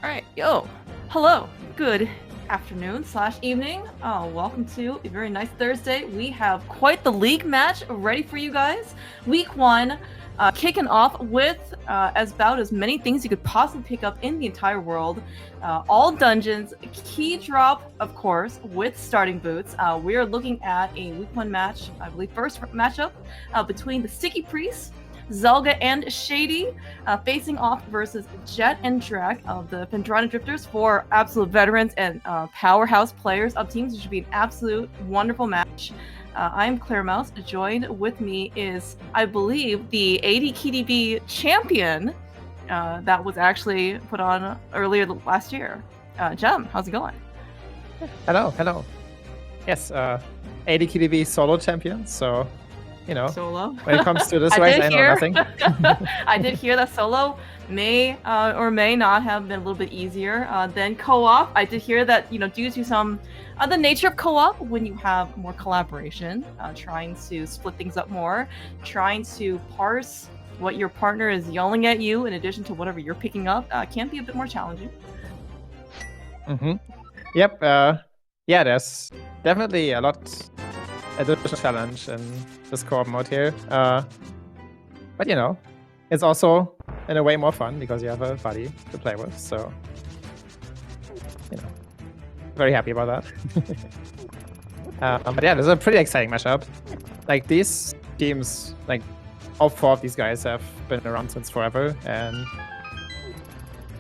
Alright, yo, hello, good afternoon / evening. Welcome to a very nice Thursday. We have quite the league match ready for you guys. Week 1, kicking off with about as many things you could possibly pick up in the entire world. All dungeons, key drop, of course, with starting boots. We are looking at a week 1 match, I believe first matchup, between the Sticky Priest, Zelga and Shady, facing off versus Jet and Drek of the Phendrana Drifters, for absolute veterans and powerhouse players of teams. It should be an absolute wonderful match. I'm Claire Mouse. Joined with me is, I believe, the ALTTPR champion that was actually put on earlier last year. Jem, how's it going? Hello. Yes, ALTTPR solo champion, so... You know, Solo. When it comes to this race, I know nothing. I did hear that solo may or may not have been a little bit easier than co-op. I did hear that, due to some the nature of co-op, when you have more collaboration, trying to split things up more, trying to parse what your partner is yelling at you in addition to whatever you're picking up, can be a bit more challenging. Yep. Yeah, there's definitely a lot additional challenge in this co-op mode here. But it's also in a way more fun because you have a buddy to play with. So, very happy about that. But yeah, this is a pretty exciting matchup. Like, these teams, like all 4 of these guys have been around since forever, and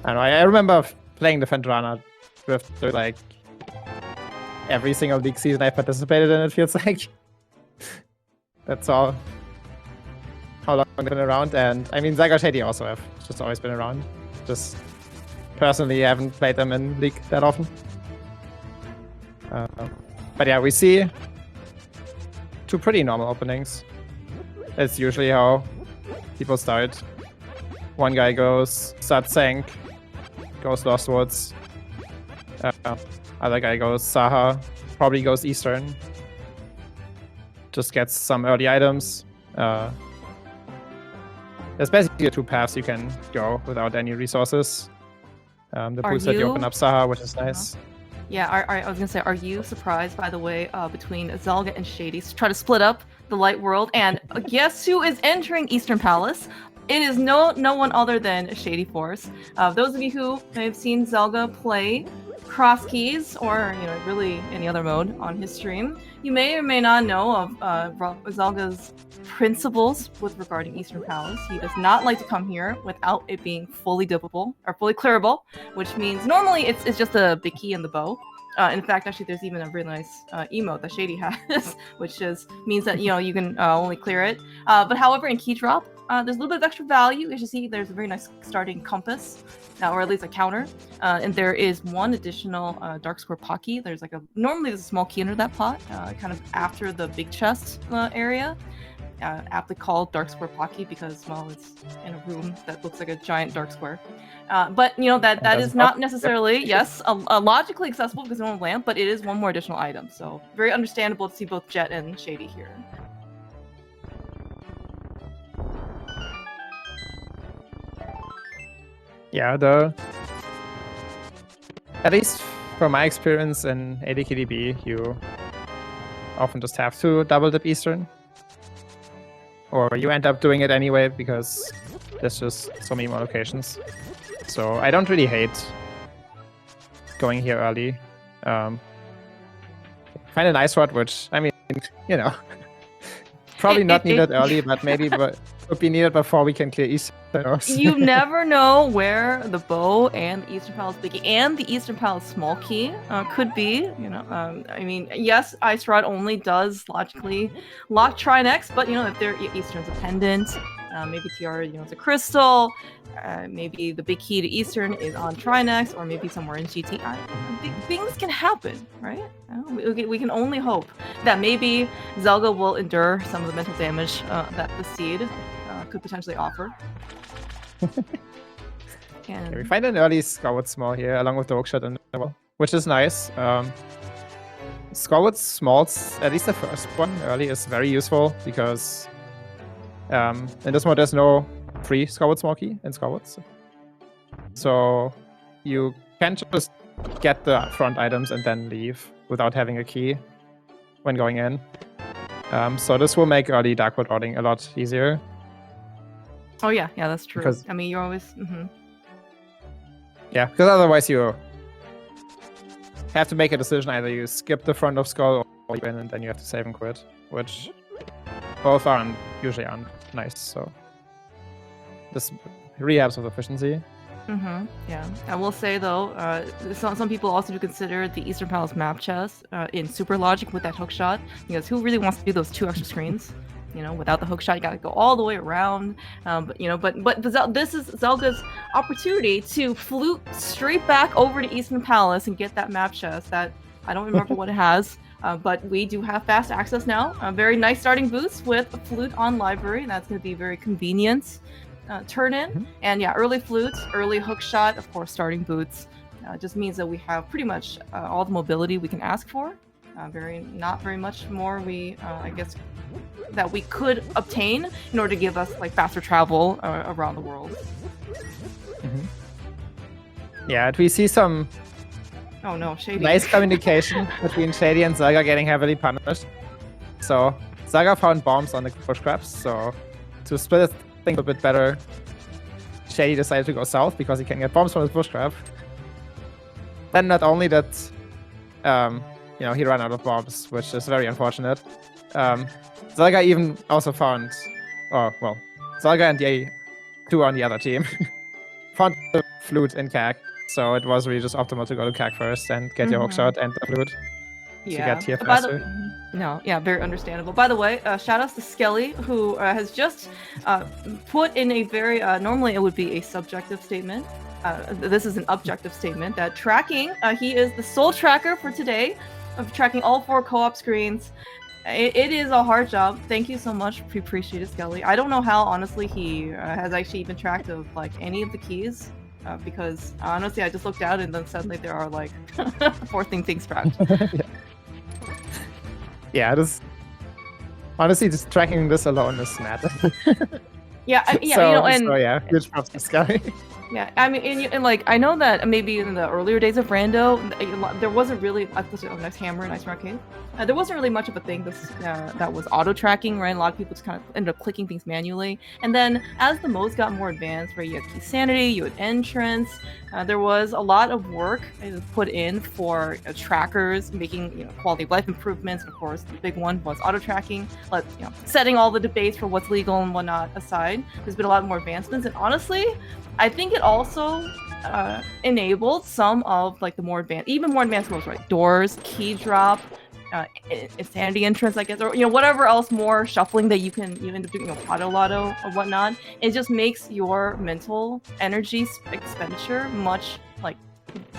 I don't know. I remember playing the Phendrana with like every single league season I participated in, it feels like. That's all. How long they've been around, and I mean, Zyga Shady also have just always been around. Just personally, I haven't played them in League that often. But yeah, we see 2 pretty normal openings. It's usually how people start. One guy starts Sank, goes Lost Woods. Other guy goes Saha, probably goes Eastern. Just gets some early items. There's basically 2 paths you can go without any resources. The boots that you open up Saha, which is nice. Yeah, I was gonna say, are you surprised, by the way, between Zelga and Shady, try to split up the light world, and guess who is entering Eastern Palace? It is no one other than Shady Force. Those of you who may have seen Zelga play Cross Keys, or really any other mode on his stream, you may or may not know of Zelga's principles with regarding Eastern Palace. He does not like to come here without it being fully dippable or fully clearable, which means normally it's just a big key and the bow. In fact, actually, there's even a really nice emote that Shady has, which means that you can only clear it. But however, in key drop, there's a little bit of extra value. As you see, there's a very nice starting compass, or at least a counter. And there is 1 additional Dark Square pot key. Normally there's a small key under that pot, kind of after the big chest area. Aptly called Dark Square pot key because, well, it's in a room that looks like a giant dark square. But that is not necessarily, yes, logically accessible because no lamp, but it is 1 more additional item. So very understandable to see both Jet and Shady here. Yeah, at least from my experience in ALTTPR, you often just have to double dip Eastern. Or you end up doing it anyway because there's just so many more locations. So I don't really hate going here early. Find a nice rod, which, I mean, probably not needed early, but maybe would be needed before we can clear Eastern. You never know where the bow and the Eastern Palace big key and the Eastern Palace small key could be. I mean, yes, Ice Rod only does logically lock Trinex, but if they're Eastern's a pendant, maybe TR, it's a crystal, maybe the big key to Eastern is on Trinex, or maybe somewhere in GT. Things can happen, right? We can only hope that maybe Zelga will endure some of the mental damage that the seed could potentially offer. And we find an early Scarwood Small here, along with the Hookshot in the wall, which is nice. Scarwood Smalls, at least the first one early, is very useful because in this mode there's no free Scarwood Small key in Scarwoods. So you can just get the front items and then leave without having a key when going in. So this will make early Dark World routing a lot easier. Oh yeah, that's true. Because, I mean, you're always. Yeah, because otherwise you have to make a decision. Either you skip the front of Skull or you win, and then you have to save and quit, which both usually aren't nice. So this rehabs with efficiency. Yeah, I will say though, some people also do consider the Eastern Palace map chest in Super Logic with that hook shot, because who really wants to do those 2 extra screens? You know, without the hook shot, you gotta go all the way around. But this is Zelga's opportunity to flute straight back over to Eastern Palace and get that map chest that I don't remember what it has. But we do have fast access now. A very nice starting boost with a flute on library. That's going to be very convenient. Turn in, and yeah, early flutes, early hook shot, of course, starting boots. Just means that we have pretty much all the mobility we can ask for. Not very much more I guess that we could obtain in order to give us like faster travel around the world. Yeah, we see some Shady. Nice communication between Shady and Zelga getting heavily punished. So Zelga found bombs on the push grabs, so to split things a bit better, Shady decided to go south because he can get bombs from his bush grab. Then not only that, he ran out of bombs, which is very unfortunate. Zelga even also found, Zelga and the 2 on the other team found the flute in CAC, so it was really just optimal to go to CAC first and get your hook shot and the flute to get here faster. Very understandable. By the way, shout outs to Skelly, who has just put in a very, normally it would be a subjective statement. This is an objective statement that tracking, he is the sole tracker for today of tracking all 4 co-op screens. It is a hard job. Thank you so much. We appreciate it, Skelly. I don't know how, honestly, he has actually even tracked of like any of the keys. Because honestly, I just looked out and then suddenly there are like 4 things tracked. Just honestly, just tracking this alone is mad. Huge props to Sky. Yeah, I mean, and like, I know that maybe in the earlier days of Rando, there wasn't really, nice hammer, nice arcade. There wasn't really much of a thing that was auto-tracking, right? A lot of people just kind of ended up clicking things manually. And then as the modes got more advanced, right, you had key sanity, you had entrance, there was a lot of work put in for trackers, making quality of life improvements. Of course, the big one was auto-tracking. Setting all the debates for what's legal and whatnot aside, there's been a lot more advancements. And honestly, I think it also enabled some of like the even more advanced modes, right? Doors, key drop, insanity entrance, I guess, or whatever else more shuffling that you can end up doing, auto lotto or whatnot. It just makes your mental energy expenditure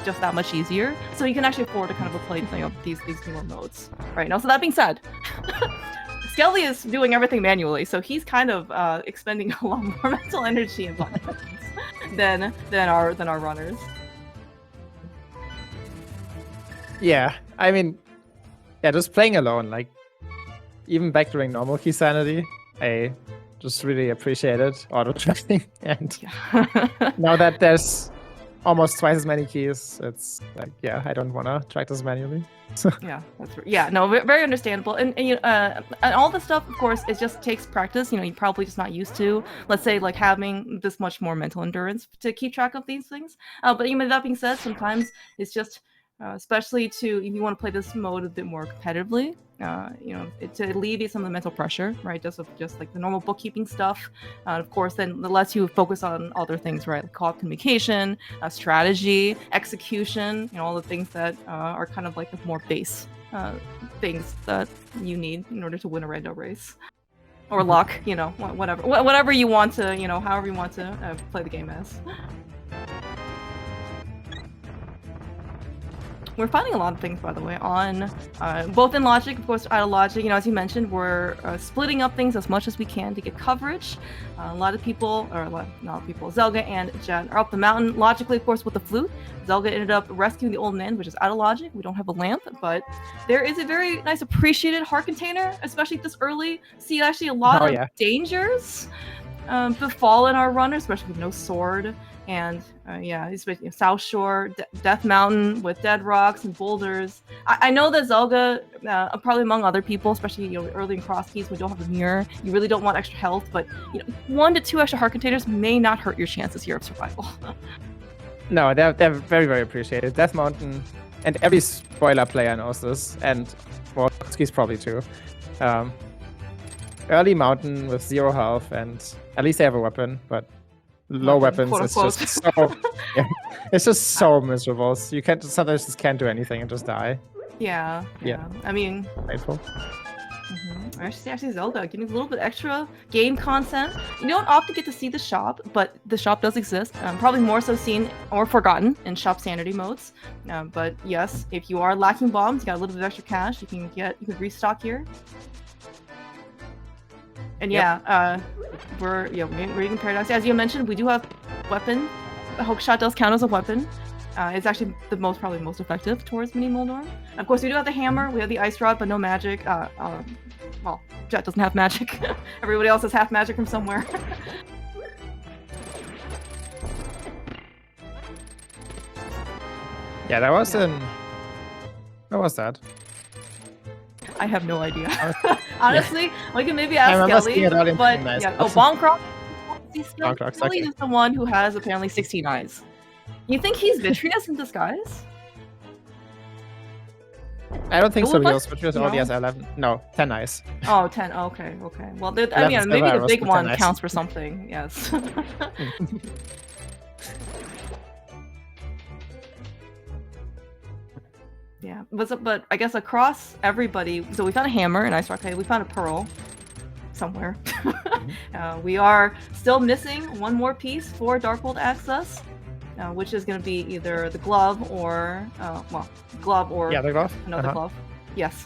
just that much easier. So you can actually afford to kind of play these newer modes right now. So that being said. Skelly is doing everything manually, so he's kind of expending a lot more mental energy and buttons than our runners. Yeah, I mean, just playing alone, like even back during normal key sanity, I just really appreciated auto tracking, and now that there's almost twice as many keys, it's like, I don't want to track this manually. Yeah, that's right. Yeah, no, very understandable. And all this stuff, of course, it just takes practice. You're probably just not used to, let's say, like having this much more mental endurance to keep track of these things. But even that being said, sometimes it's just, especially if you want to play this mode a bit more competitively, to alleviate some of the mental pressure, right? Just like the normal bookkeeping stuff. Of course, then it lets you focus on other things, right? Like co-op communication, strategy, execution, all the things that are kind of like the more base things that you need in order to win a rando race. Or luck, whatever you want to, however you want to play the game as. We're finding a lot of things, by the way, on both in Logic, of course, out of Logic. As you mentioned, we're splitting up things as much as we can to get coverage. Not people, Zelga and Jet are up the mountain. Logically, of course, with the flute. Zelga ended up rescuing the old man, which is out of Logic. We don't have a lamp, but there is a very nice appreciated heart container, especially this early. See, actually, a lot of dangers befallen our runner, especially with no sword. And yeah, he's with South Shore, Death Mountain with dead rocks and boulders. I know that Zelga, probably among other people, especially early in cross keys, we don't have the mirror. You really don't want extra health, but 1 to 2 extra heart containers may not hurt your chances here of survival. No, they're very, very appreciated. Death Mountain, and every spoiler player knows this, and well, skis probably too. Early mountain with 0 health, and at least they have a weapon, but low weapons, it's just so it's just so miserable. So you sometimes just can't do anything and just die. Yeah. I mean, painful. Actually, Zelda getting a little bit extra game content. You don't often get to see the shop, but the shop does exist. Probably more so seen or forgotten in shop sanity modes. But yes, if you are lacking bombs, you got a little bit of extra cash. You can restock here. And we're reading Paradox. As you mentioned, we do have weapon. The hookshot does count as a weapon. It's actually probably most effective towards mini Moldorm. Of course, we do have the hammer. We have the ice rod, but no magic. Well, Jet doesn't have magic. Everybody else has half magic from somewhere. Yeah, that was in. What was that? I have no idea. Honestly, we can maybe ask Skelly. But Bonkrock. Skelly is the one who has apparently 16 eyes. You think he's Vitreous in disguise? I don't think so. Vitreous only has 11. No, 10 eyes. Oh, 10. Okay. Well, I mean, maybe the big one counts for something. Yes. Yeah, but I guess across everybody, so we found a hammer and ice rock. Okay, we found a pearl somewhere. We are still missing 1 more piece for Dark World access, which is going to be either the glove or the glove. Another glove. Yes.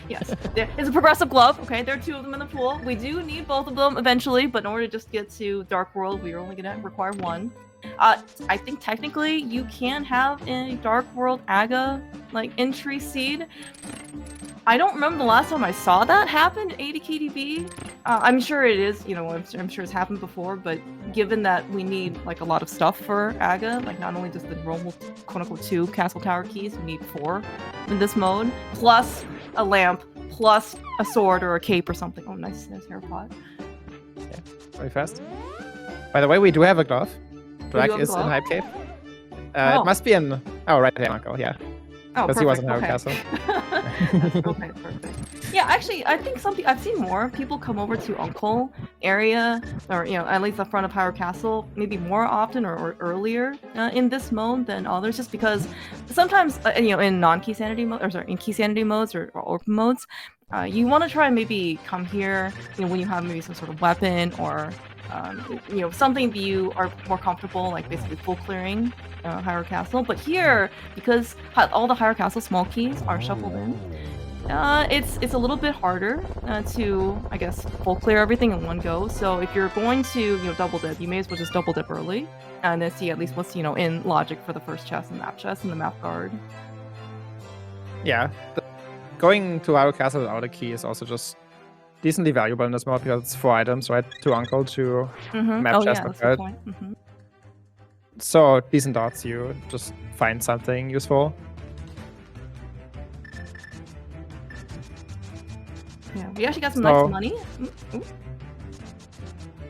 Yes. It's a progressive glove. Okay, there are 2 of them in the pool. We do need both of them eventually, but in order to just get to Dark World, we are only going to require 1. I think technically you can have a Dark World Aga entry seed. I don't remember the last time I saw that happen in ADKDB. I'm sure it is, I'm sure it's happened before, but given that we need a lot of stuff for Aga, not only just the normal quote-unquote 2 Castle Tower keys, we need 4 in this mode, plus a lamp, plus a sword or a cape or something. Oh, nice hair pot. Okay, very fast. By the way, we do have a glove. Black is in Hype Cape. It must be in... Oh, right there, Uncle, yeah. Oh, because he wasn't in our castle. Okay, perfect. Yeah, actually, I think I've seen more people come over to Uncle area, or at least the front of Hyrule Castle, maybe more often or earlier in this mode than others, just because sometimes in non-key sanity mode, in key sanity modes or open modes, you want to try and maybe come here, when you have maybe some sort of weapon or something that you are more comfortable, basically full clearing Hyrule Castle. But here, because all the Hyrule Castle small keys are shuffled in, it's a little bit harder to, I guess, full clear everything in one go. So if you're going to double dip, you may as well just double dip early and then see at least what's in logic for the first chest and map chest and the map guard. Yeah, going to Hyrule Castle without a key is also just decently valuable in this mode because it's 4 items, right? To Uncle, to map chest, that's the point. So decent dots, you just find something useful. Yeah, we actually got some nice money. Ooh.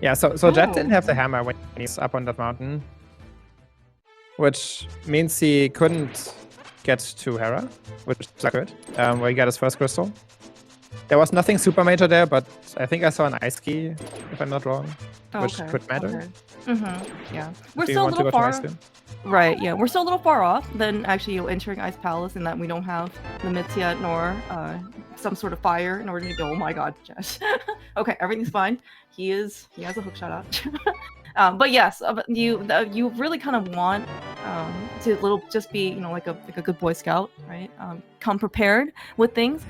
Yeah, so Jet didn't have the hammer when he's up on that mountain, which means he couldn't get to Hera, which is good, where he got his first crystal. There was nothing super major there, but I think I saw an ice key, if I'm not wrong, which could matter. Yeah, we're still a little far. Right, yeah, we're still a little far off than actually entering Ice Palace, in that we don't have limits yet, nor some sort of fire in order to go. Oh my God, Jess. Okay, everything's fine. He has a hookshot out. But yes, you really kind of want to just be like a good Boy Scout, right? Come prepared with things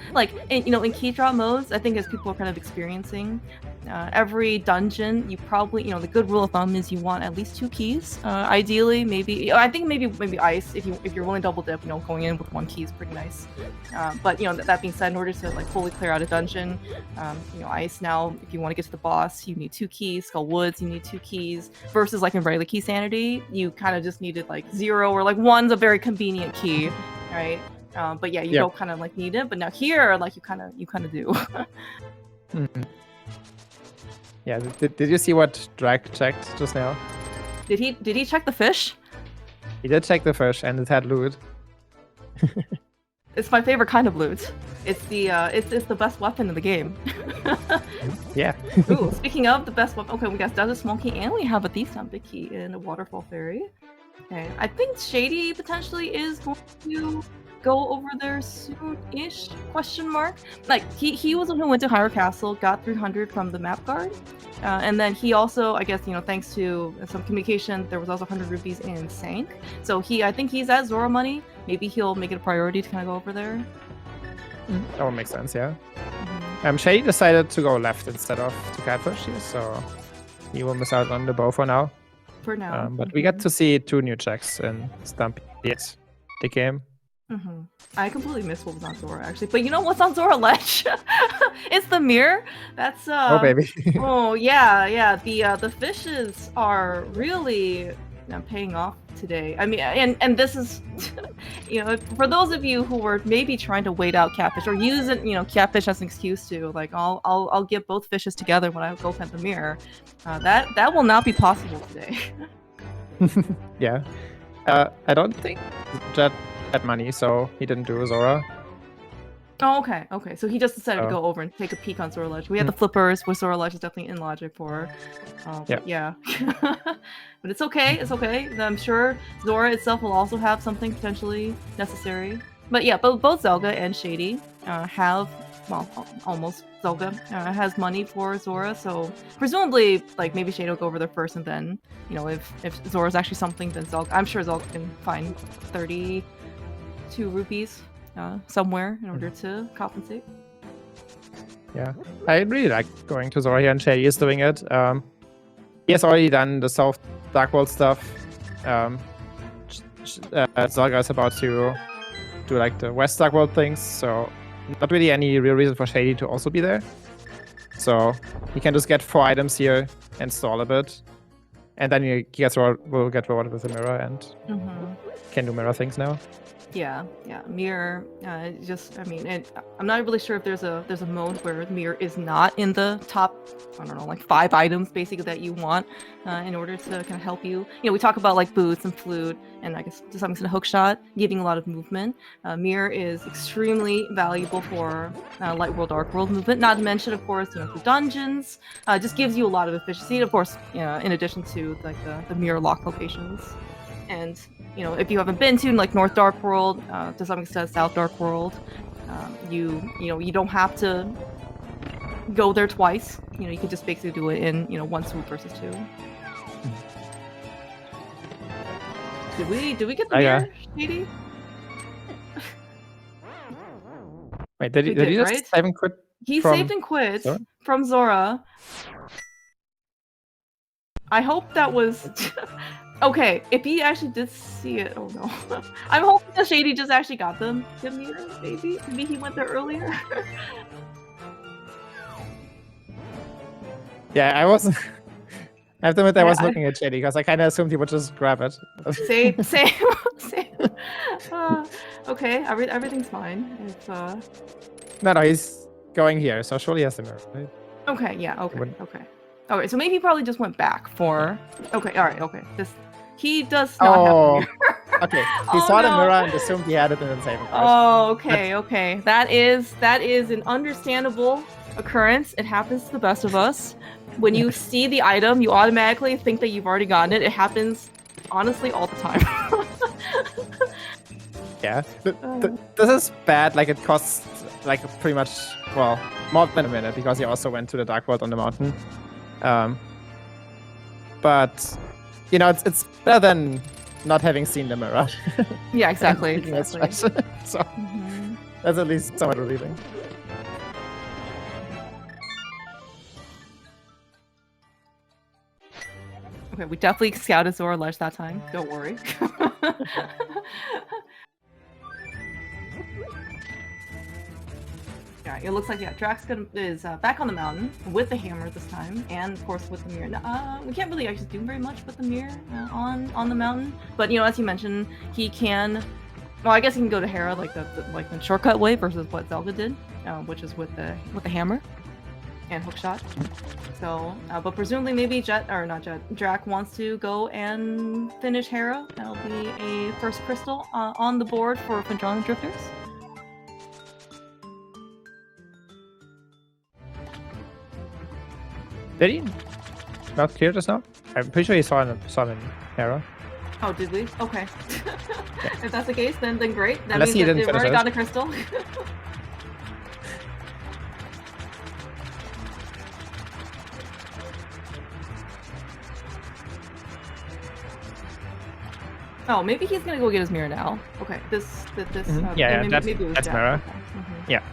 in key drop modes. I think as people are kind of experiencing, every dungeon, you probably, the good rule of thumb is you want at least 2 keys. Ideally, maybe I think maybe ice if you're willing to double dip. Going in with 1 key is pretty nice. But that being said, in order to like fully clear out a dungeon, ice now, if you want to get to the boss, you need 2 keys. Skull Woods, you need 2 keys. Versus like in regular key sanity, you kind of just needed like 0 or like 1's a very convenient key, right? But yeah, you don't kind of like need it. But now here, like you kind of do. Mm-hmm. Yeah. Did you see what Drake checked just now? Did he check the fish? He did check the fish, and it had loot. It's my favorite kind of loot. It's the best weapon in the game. Yeah. Ooh, speaking of the best weapon, okay, we got Desert Small Key, and we have a decent big key in a Waterfall Fairy. Okay, I think Shady potentially is going to go over there soon-ish? Question mark. Like he was the one who went to Hyrule Castle, got 300 from the map guard, and then he also, I guess, thanks to some communication, there was also 100 rupees in Sank. So I think he's at Zora money. Maybe he'll make it a priority to kind of go over there. That would make sense, yeah. Shady decided to go left instead of to Catfish here, so he will miss out on the bow for now. For now. But we get to see 2 new checks in Stumpy, the game. I completely missed what was on Zora, actually. But you know what's on Zora Ledge? It's the mirror. That's oh baby. Oh yeah. The fishes are really paying off today. I mean, and this is, for those of you who were maybe trying to wait out catfish or using catfish as an excuse to like I'll get both fishes together when I go pet the mirror. That will not be possible today. Yeah. I don't think Jet had money, so he didn't do Zora. Oh, okay. So he just decided to go over and take a peek on Zora Ledge. We had the flippers, which Zora Ledge is definitely in logic for. Yeah. But it's okay. I'm sure Zora itself will also have something potentially necessary. But yeah, both Zelga and Shady have, well, almost Zelga has money for Zora, so presumably, like, maybe Shady will go over there first, and then, if Zora's actually something, then Zelga, I'm sure Zelga can find 32 rupees somewhere in order to compensate. Yeah, I really like going to Zora here, and Shady is doing it. He has already done the South Dark World stuff. Zelga is about to do like the West Dark World things, so not really any real reason for Shady to also be there. So he can just get 4 items here and stall a bit, and then he will get rewarded with a mirror and can do mirror things now. Yeah, mirror. I'm not really sure if there's a mode where mirror is not in the top, I don't know, like 5 items basically that you want in order to kind of help you. We talk about like boots and flute, and I guess to some extent a hook shot, giving a lot of movement. Mirror is extremely valuable for light world, dark world movement. Not to mention, of course, for dungeons, just gives you a lot of efficiency. And of course, in addition to like the mirror lock locations. And if you haven't been to like North Dark World, to some extent South Dark World, you don't have to go there twice. You can just basically do it in 1 swoop versus 2. Did we get the mirror, Shady? Wait, did he just right? save and quit? He saved and quit from Zora. I hope that was. Okay, if he actually did see it, oh no. I'm hoping that Shady just actually got the mirror, maybe? Maybe he went there earlier? Yeah, I wasn't... I have to admit I was looking at Shady, because I kind of assumed he would just grab it. Same. Okay, everything's fine. It's, No, he's going here, so surely he has the mirror, right? Okay, yeah, okay. Okay, so maybe he probably just went back for... Okay, alright, okay. He does not have the mirror. Okay, he saw the mirror and assumed he had it and then saved it. Oh, okay. That is an understandable occurrence. It happens to the best of us. When you see the item, you automatically think that you've already gotten it. It happens, honestly, all the time. Yeah, this is bad. Like, it costs, like, pretty much, well, more than a minute, because he also went to the Dark World on the mountain. But... it's better than not having seen the mirror. Yeah, exactly. So that's at least somewhat relieving. Okay, we definitely scouted Zora Ledge that time. Don't worry. Yeah, it looks like Drax is back on the mountain with the hammer this time, and of course with the mirror. We can't really actually do very much with the mirror on the mountain, but as you mentioned, he can. Well, I guess he can go to Hera like the shortcut way versus what Zelda did, which is with the hammer and hookshot. So, but presumably maybe Drac wants to go and finish Hera. That'll be a first crystal on the board for Phendrana Drifters. Did he not clear just now? I'm pretty sure he saw him in Hera. Oh, did we? Okay. Yeah. If that's the case, then great. That Unless means he they've already got a crystal. Oh, maybe he's gonna go get his mirror now. Okay, this. Yeah, maybe it was that's Jack. mirror. Okay. Mm-hmm. Yeah.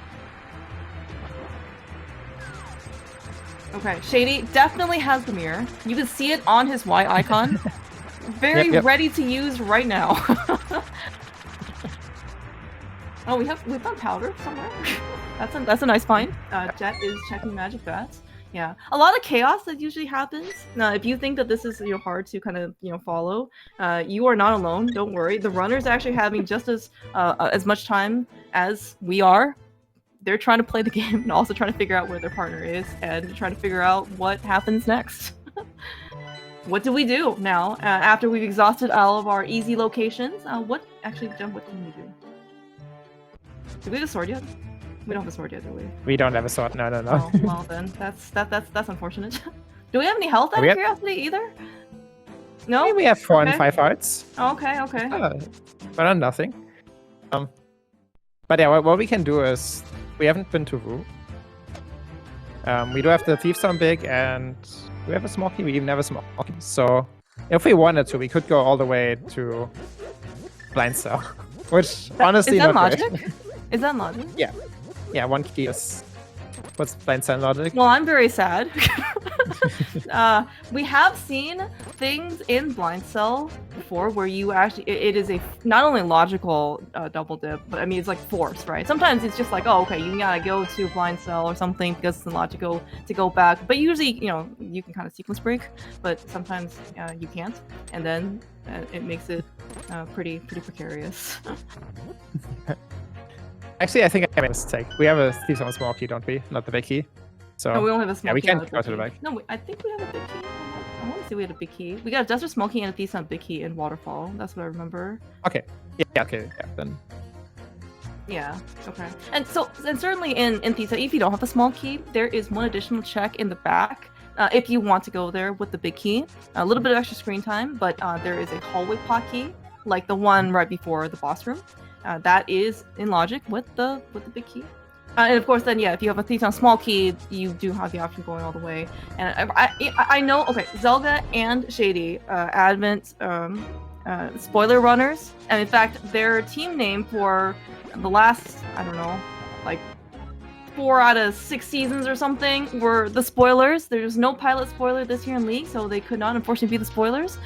Okay, Shady definitely has the mirror. You can see it on his Y icon. Very Yep. ready to use right now. Oh, we found powder somewhere. That's a nice find. Jet is checking magic bats. Yeah, a lot of chaos that usually happens. Now, if you think that this is hard to kind of follow, you are not alone. Don't worry. The runners are actually having just as much time as we are. They're trying to play the game and also trying to figure out where their partner is and trying to figure out what happens next. What do we do now after we've exhausted all of our easy locations? What can we do? Do we have a sword yet? We don't have a sword yet, do we? We don't have a sword. No. Oh, well then, that's unfortunate. Do we have any health out of curiosity either? No. Maybe we have 4 and 5 hearts. Okay. But nothing. But yeah, what we can do is we haven't been to Wu. We do have the Thief Stone big, and we have a small key. We even have a small key. So if we wanted to, we could go all the way to Blind Cell, which honestly is that not logic? great. Is that logic? Yeah, one key is what's Blind Cell logic. Well, I'm very sad. We have seen things in Blind Cell before where you actually it is a not only logical double dip, but I mean it's like forced, right? Sometimes it's just like, oh, okay, you gotta go to Blind Cell or something because it's logical to go back. But usually, you can kind of sequence break, but sometimes you can't, and then it makes it pretty precarious. Actually, I think I made a mistake. We have a Thief Stone small key, don't we? Not the big key. So no, we don't have a small key. We can't go to the back. No, I think we have a big key. I want to say we had a big key. We got a Desert Small Key and a Thief Stone big key in Waterfall. That's what I remember. Okay. Yeah. Okay. Yeah. Then. Yeah. Okay. And certainly in Thief Stone, if you don't have a small key, there is one additional check in the back. If you want to go there with the big key, a little bit of extra screen time, but there is a hallway pot key, like the one right before the boss room. That is in logic with the big key. And of course, then if you have a Thief Stone small key, you do have the option going all the way. And I know, okay, Zelda and Shady, Advent, spoiler runners, and in fact, their team name for the last, I don't know, like 4 out of 6 seasons or something were the spoilers. There's no pilot spoiler this year in League, so they could not unfortunately be the spoilers.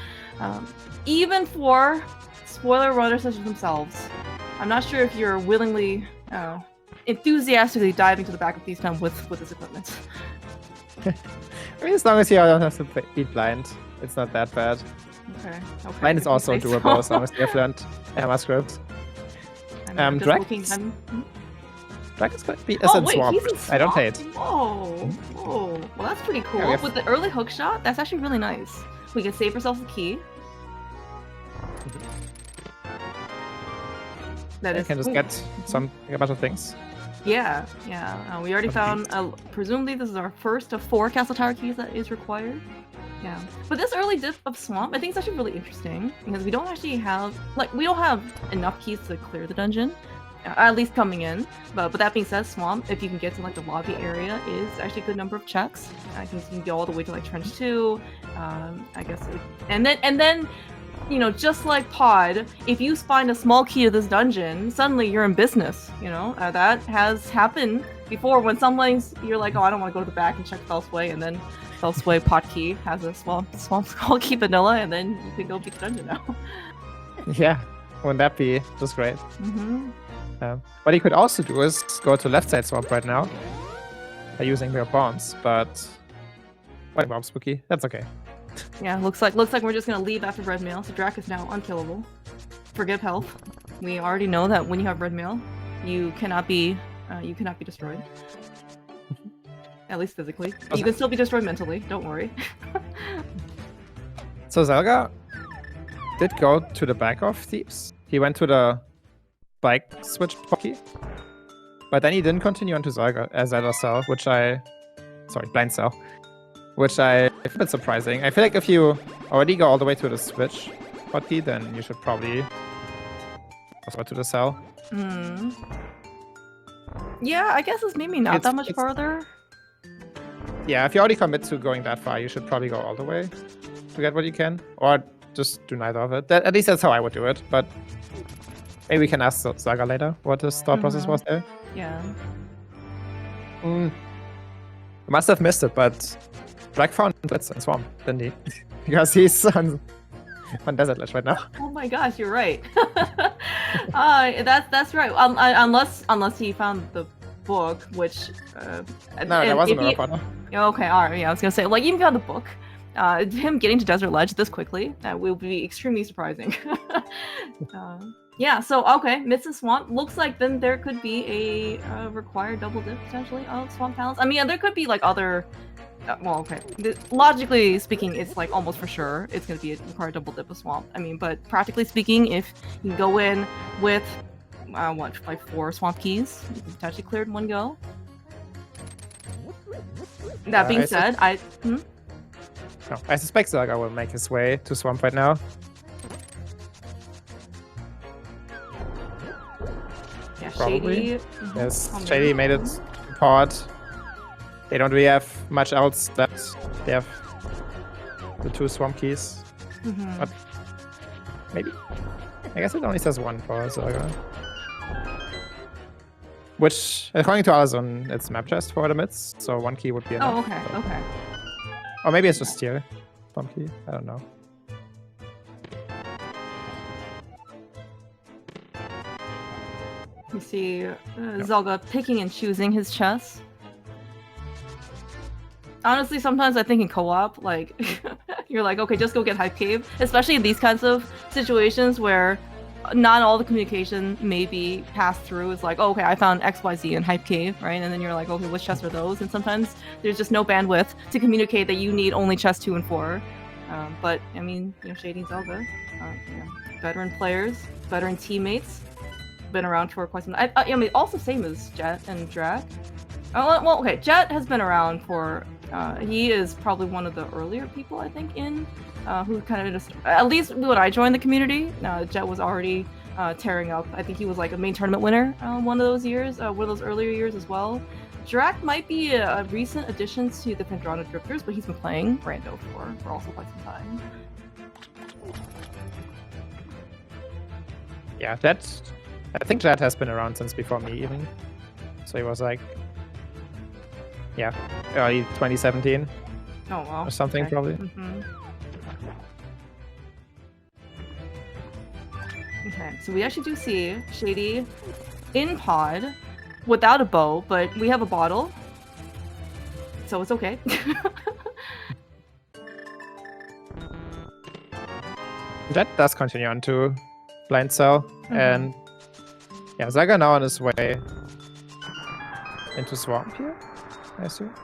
Even for spoiler runners such as themselves, I'm not sure if you're willingly, enthusiastically diving to the back of Thief Stone with this equipment. I mean, as long as you don't have to be blind, it's not that bad. Okay. Blind is also doable as long as you have learned Hammer script. Drag is going to be a swamp. I don't hate. Whoa. Well, that's pretty cool. Yeah, with the early hook shot, that's actually really nice. We can save ourselves a key. You can just get a bunch of things. Yeah. We already found, presumably this is our first of 4 Castle Tower keys that is required. Yeah. But this early dip of Swamp, I think it's actually really interesting because we don't actually have, we don't have enough keys to clear the dungeon, at least coming in. But that being said, Swamp, if you can get to the lobby area, is actually a good number of checks. I think you can go all the way to Trench 2, I guess. And then you know, just like Pod, if you find a small key to this dungeon, suddenly you're in business. You know, that has happened before when somebody's you're like, oh, I don't want to go to the back and check Felsway, and then Felsway Pod key has a small key vanilla, and then you can go beat the dungeon now. Yeah, wouldn't that be just great? Mm-hmm. What you could also do is go to left side swamp right now by using your bombs, but what bomb spooky? That's okay. Yeah, looks like we're just gonna leave after red mail. So Drac is now unkillable. Forgive health. We already know that when you have red mail, you cannot be destroyed. At least physically. You can still be destroyed mentally. Don't worry. So Zelga did go to the back of Thieves. He went to the bike switch key, but then he didn't continue on to Zelda cell, blind cell, which I find a bit surprising. I feel like if you already go all the way to the switch hotkey, then you should probably also go to the cell. Yeah, I guess it's maybe not that much farther. Yeah, if you already commit to going that far, you should probably go all the way to get what you can, or just do neither of it. At least that's how I would do it, but maybe we can ask Saga later what his thought process was there. Yeah. I must have missed it, but Black found Blitz and Swamp, didn't he? Because he's on Desert Ledge right now. Oh my gosh, you're right. That's right. Unless he found the book, which no, that wasn't a reporter. Okay, all right. Yeah, I was gonna say, like, even if you had the book, him getting to Desert Ledge this quickly, that will be extremely surprising. Yeah, so okay, Myths and Swamp looks like then there could be a required double dip potentially of Swamp Palace. I mean, there could be like other. Well, okay. Logically speaking, it's like almost for sure it's gonna be a required double dip of Swamp. I mean, but practically speaking, if you go in with like 4 Swamp keys, you can potentially clear it in one go. That being said, I suspect Zaga will make his way to Swamp right now. Yeah, Probably. Shady. Yes, Shady made it to Pod. They don't really have much else left. They have the 2 Swamp keys. But maybe. I guess it only says 1 for Zaga. Which, according to Alazon, it's map chest for the mids, so 1 key would be enough. Oh, okay, okay. Or maybe it's just here. Swamp key? I don't know. You see Zelga picking and choosing his chess. Honestly, sometimes I think in co-op, like, you're like, okay, just go get Hype Cave. Especially in these kinds of situations where not all the communication may be passed through. It's like, oh, okay, I found XYZ in Hype Cave, right? And then you're like, okay, which chests are those? And sometimes there's just no bandwidth to communicate that you need only chest 2 and 4. But, I mean, you know, Shady and Zelga, veteran players, veteran teammates, been around for quite some time. I mean, also same as Jet and Drac. Well, okay, Jet has been around for, he is probably one of the earlier people, I think, in, who kind of just, at least when I joined the community, Jet was already tearing up. I think he was like a main tournament winner one of those years, one of those earlier years as well. Drac might be a recent addition to the Phendrana Drifters, but he's been playing Rando for also quite some time. Yeah, I think Jet has been around since before me even. So he was like, yeah, early 2017. Oh wow. Or something, okay. probably. Okay, so we actually do see Shady in Pod without a bow, but we have a bottle, so it's okay. Jet does continue on to Blind Cell, and yeah, Zaga now on his way into Swamp here, I assume.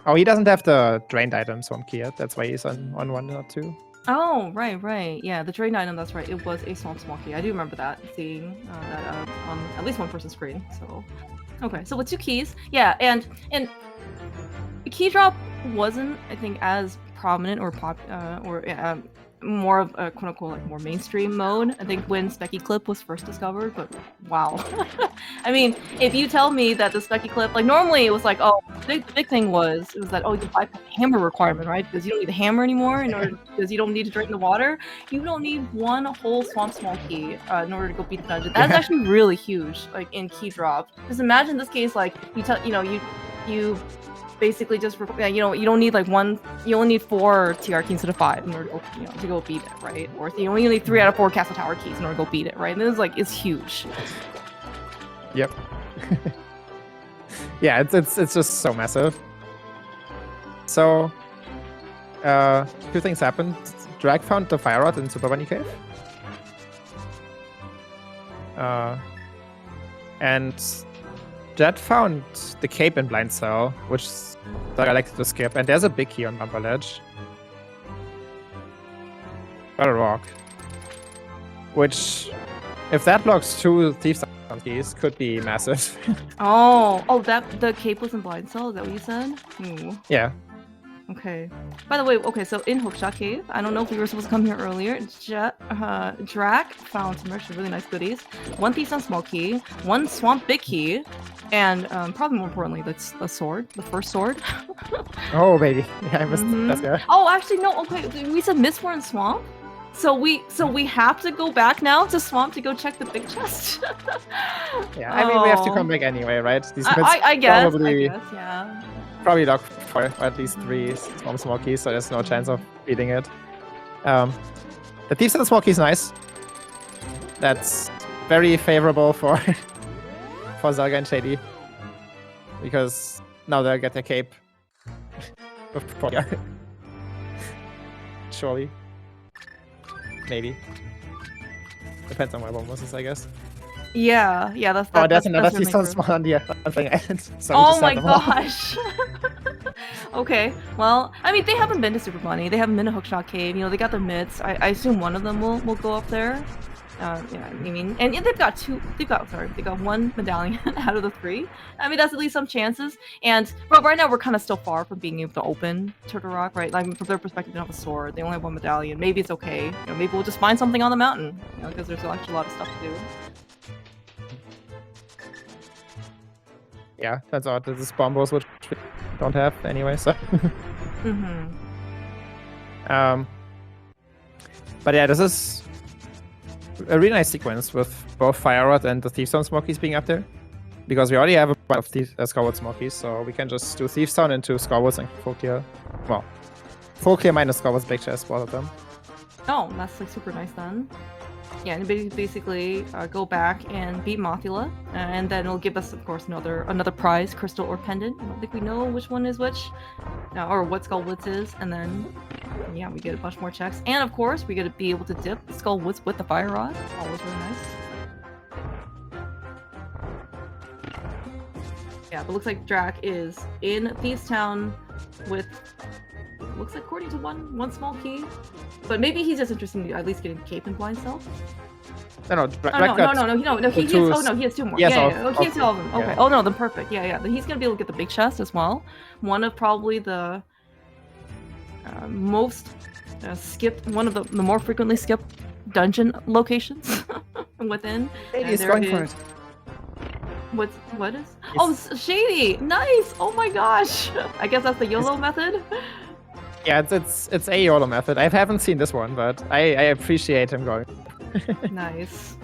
Oh, he doesn't have the drained item Swamp key yet, that's why he's on 1, not 2. Oh, right. Yeah, the drained item, that's right. It was a Swamp Smoky. I do remember that, seeing that on at least one person's screen. So, okay, so with 2 keys, yeah, and key drop wasn't, I think, as prominent or more of a quote unquote like more mainstream mode. I think when Specky Clip was first discovered, but wow. I mean, if you tell me that the Specky Clip, like normally it was like, oh, the big thing was that oh, you bypass the hammer requirement, right? Because you don't need the hammer anymore in order because you don't need to drain the water. You don't need one whole swamp small key in order to go beat the dungeon. That's actually really huge, like in key drop. Just imagine this case, like you basically just you don't need like one, you only need 4 TR keys instead of 5 in order to go, to go beat it, right? Or you only need 3 out of 4 Castle Tower keys in order to go beat it, right? And this is like it's huge. Yep. Yeah, it's just so massive. So, 2 things happened. Drag found the fire rod in Super Bunny Cave. And Jet found the cape in Blind Cell, which I like to skip. And there's a big key on Bumper Ledge. Got a rock. Which, if that blocks 2 Thief's keys, could be massive. oh, that the cape was in Blind Cell. Is that what you said? Yeah. Okay. By the way, okay, so in Hookshot Cave, I don't know if we were supposed to come here earlier. Drac found some actually really nice goodies. 1 Thief's small key, 1 Swamp big key, and probably more importantly, that's a sword, the first sword. Oh baby, yeah, I missed that guy. Oh, actually no. Okay, we said Mistborn Swamp. So we have to go back now to Swamp to go check the big chest. Yeah, I mean we have to come back anyway, right? These I guess, yeah. Probably lock for at least 3 small keys, so there's no chance of beating it. The Thieves and the small key is nice. That's very favorable for for Zelga and Shady, because now they'll get their cape. Surely. Maybe. Depends on where one was, I guess. Yeah, that's that. Oh, there's another Thief's so small on the island. So oh my gosh. Okay, well, I mean, they haven't been to Super Bunny. They haven't been to Hookshot Cave. You know, they got their mitts. I assume one of them will go up there. Yeah, I mean, and they've got 1 medallion out of the 3. I mean, that's at least some chances. But right now we're kind of still far from being able to open Turtle Rock, right? Like from their perspective, they don't have a sword. They only have 1 medallion. Maybe it's okay. You know, maybe we'll just find something on the mountain. You know, because there's actually a lot of stuff to do. Yeah, turns out this is bombos, which we don't have anyway, so. But yeah, this is a really nice sequence with both Fire Rod and the Thiefstone Smokies being up there. Because we already have a bunch of Scarwood Smokies, so we can just do Thiefstone into Scarwoods and full clear. Well, full clear minus Scarwood's big chest, both of them. Oh, that's like super nice then. Yeah, and basically go back and beat Mothula, and then it'll give us, of course, another prize, crystal or pendant. I don't think we know which one is which, or what Skullwoods is, and then yeah, we get a bunch more checks, and of course, we get to be able to dip Skullwoods with the Fire Rod. Always really nice. Yeah, but looks like Drac is in Thieves Town with. Looks like according to one small key, but maybe he's just interested in at least getting cape and blind self. No, no. He has 2 more. Yes, yeah. He has all of them. Okay. Yeah. Oh no, then perfect. Yeah. Then he's gonna be able to get the big chest as well. One of probably the most skipped, one of the more frequently skipped dungeon locations within. He's going for it. What is? Oh, Shady! Nice! Oh my gosh! I guess that's the YOLO method. Yeah, it's a YOLO method. I haven't seen this one, but I appreciate him going. Nice.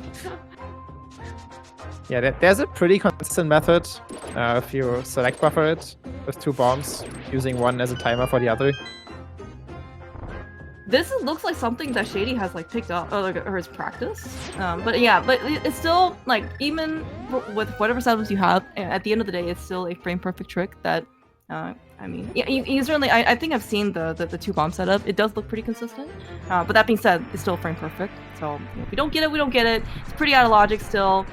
Yeah, there's a pretty consistent method if you select buffer it with 2 bombs, using 1 as a timer for the other. This looks like something that Shady has like picked up or his practice. But it's still like, even with whatever setups you have, at the end of the day, it's still a frame perfect trick that. I mean, yeah, you certainly. I think I've seen the 2 bomb setup. It does look pretty consistent. But that being said, it's still frame perfect. So if we don't get it, we don't get it. It's pretty out of logic still.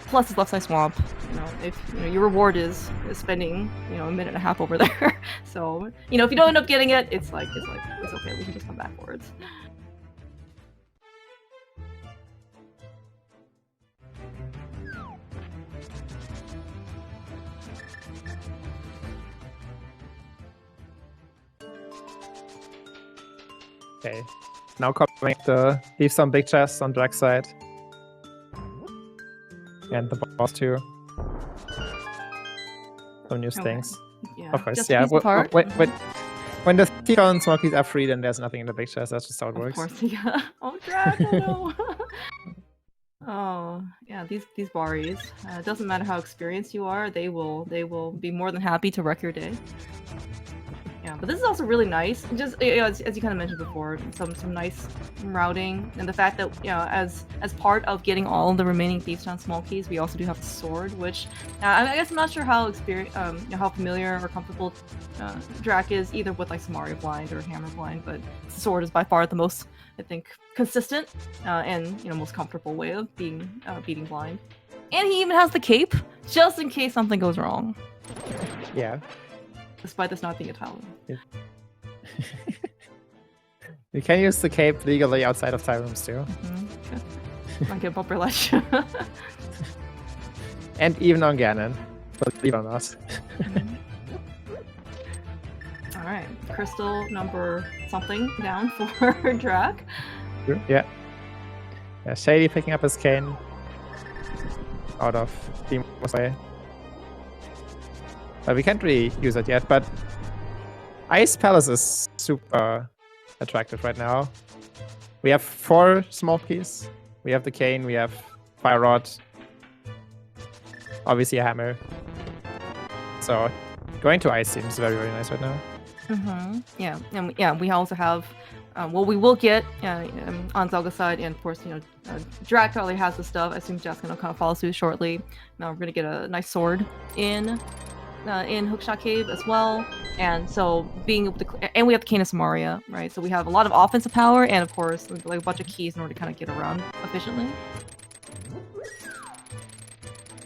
Plus, it's left side swamp. You know, if your reward is spending a minute and a half over there. So if you don't end up getting it, it's okay. We can just come backwards. Okay, now coming to leave some big chests on Drag's side. And the boss too. Some new things. Yeah. Of course, just yeah. a piece of art. When the T-Con and Smokies are free, then there's nothing in the big chest. That's just how it works. Of course, yeah. Oh, Drag, oh no. Oh, yeah, these Baris. It doesn't matter how experienced you are, they will be more than happy to wreck your day. Yeah, but this is also really nice. Just as you kind of mentioned before, some nice routing, and the fact that as part of getting all the remaining Beastdown small keys, we also do have the sword, which I guess I'm not sure how how familiar or comfortable Drac is either with like Samaria Blind or Hammer Blind, but the sword is by far the most, I think, consistent and most comfortable way of beating blind. And he even has the cape just in case something goes wrong. Yeah. Despite this not being a Talon. You can use the cape legally outside of tie rooms too. Like a bumper ledge. And even on Ganon. Believe it or not. Alright, crystal number something down for Drac. Yeah. Shady picking up his cane out of Demon's way. But we can't really use it yet, but Ice Palace is super attractive right now. We have 4 small keys. We have the cane, we have Fire Rod, obviously a hammer. So going to Ice seems very, very nice right now. Yeah, and we also have we will get on Zelga's side, and of course, Drac already has the stuff. I assume Jeff's gonna kind of follow suit shortly. Now we're gonna get a nice sword in Hookshot Cave as well, and so being able to, and we have the Cane of Samaria, right? So we have a lot of offensive power, and of course, like a bunch of keys in order to kind of get around efficiently.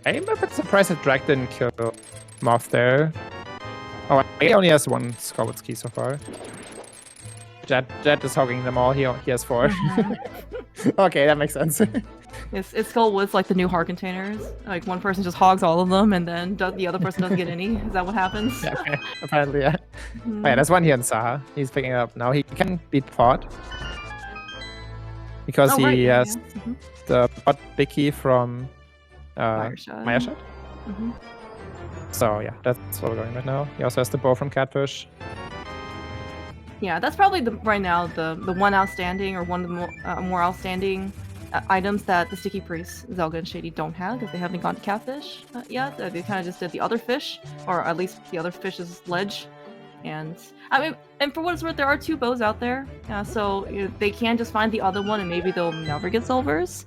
I'm a bit surprised that Drac didn't kill Moth there. Oh, he only has 1 Scout's key so far. Jet is hogging them all. He has 4. Okay, that makes sense. Its skull was like the new heart containers. Like one person just hogs all of them, and then the other person doesn't get any. Is that what happens? Yeah, okay. Apparently, yeah. Oh, yeah, there's one here in Saha. He's picking it up now. He can beat Pod because he has the Pod big key from Maya So yeah, that's what we're going right now. He also has the bow from Catfish. Yeah, that's probably right now the one outstanding, or one of the more outstanding items that the Sticky Priests, Zelga and Shady, don't have, because they haven't gone to Catfish yet. They kind of just did the other fish, or at least the other fish's ledge. And I mean, and for what it's worth, there are 2 bows out there, so they can just find the other one, and maybe they'll never get silvers.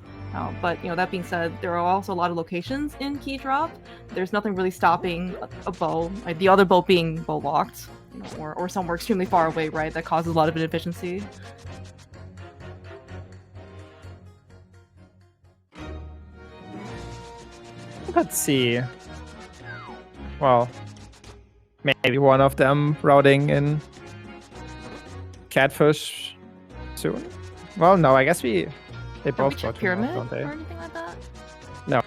But that being said, there are also a lot of locations in Key Drop. There's nothing really stopping a bow, like the other bow being bow locked, or somewhere extremely far away, right? That causes a lot of inefficiency. Let's see. Well, maybe one of them routing in Catfish soon. Well, no, I guess they both go to Pyramid, don't they? or anything like that? No.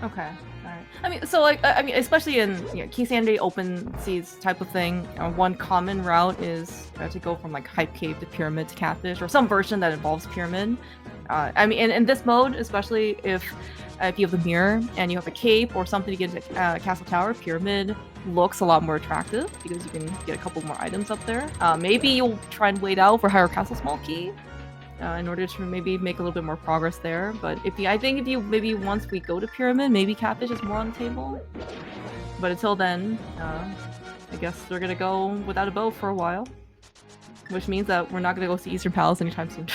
Okay. Alright. I mean, so like, especially in Key Sandy open seas type of thing, one common route is to go from like Hype Cave to Pyramid to Catfish, or some version that involves Pyramid. I mean, in this mode, especially if you have the mirror and you have a cape or something to get into Castle Tower, Pyramid looks a lot more attractive because you can get a couple more items up there. Maybe you'll try and wait out for Higher Castle Small Key in order to maybe make a little bit more progress there. But I think if you maybe once we go to Pyramid, maybe Catfish is more on the table. But until then, I guess they're gonna go without a bow for a while, which means that we're not gonna go see Eastern Palace anytime soon.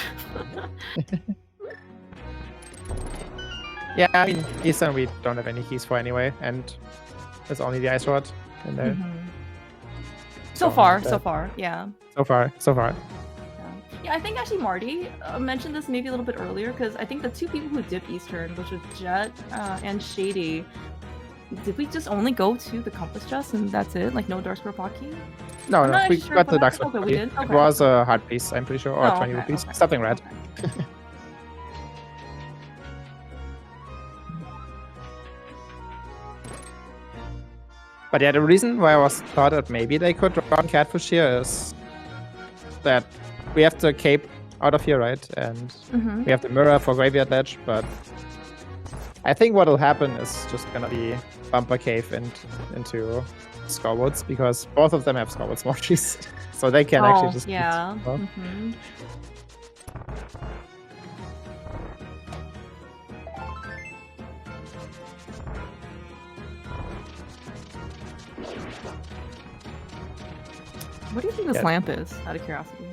Yeah, I mean, Eastern we don't have any keys for anyway, and there's only the Ice Rod in there. So far, yeah. So far. Yeah, I think actually Marty mentioned this maybe a little bit earlier, because I think the 2 people who did Eastern, which was Jet and Shady, did we just only go to the Compass Chest and that's it? Like no Darkspear Pocky? No, we got the Darkspear Pocky. Okay, we did? Okay. It was a hard piece, I'm pretty sure, or 20 rupees. Okay. Something red. Okay. But yeah, the reason why I thought that maybe they could run Catfish here is that we have the cape out of here, right? And Mm-hmm. we have the mirror for Graveyard Ledge, but I think what will happen is just gonna be Bumper Cave into Scorewoods, because both of them have Scorewoods Moshis, so they can actually just beat yeah. well. Mm-hmm. What do you think this lamp is, out of curiosity?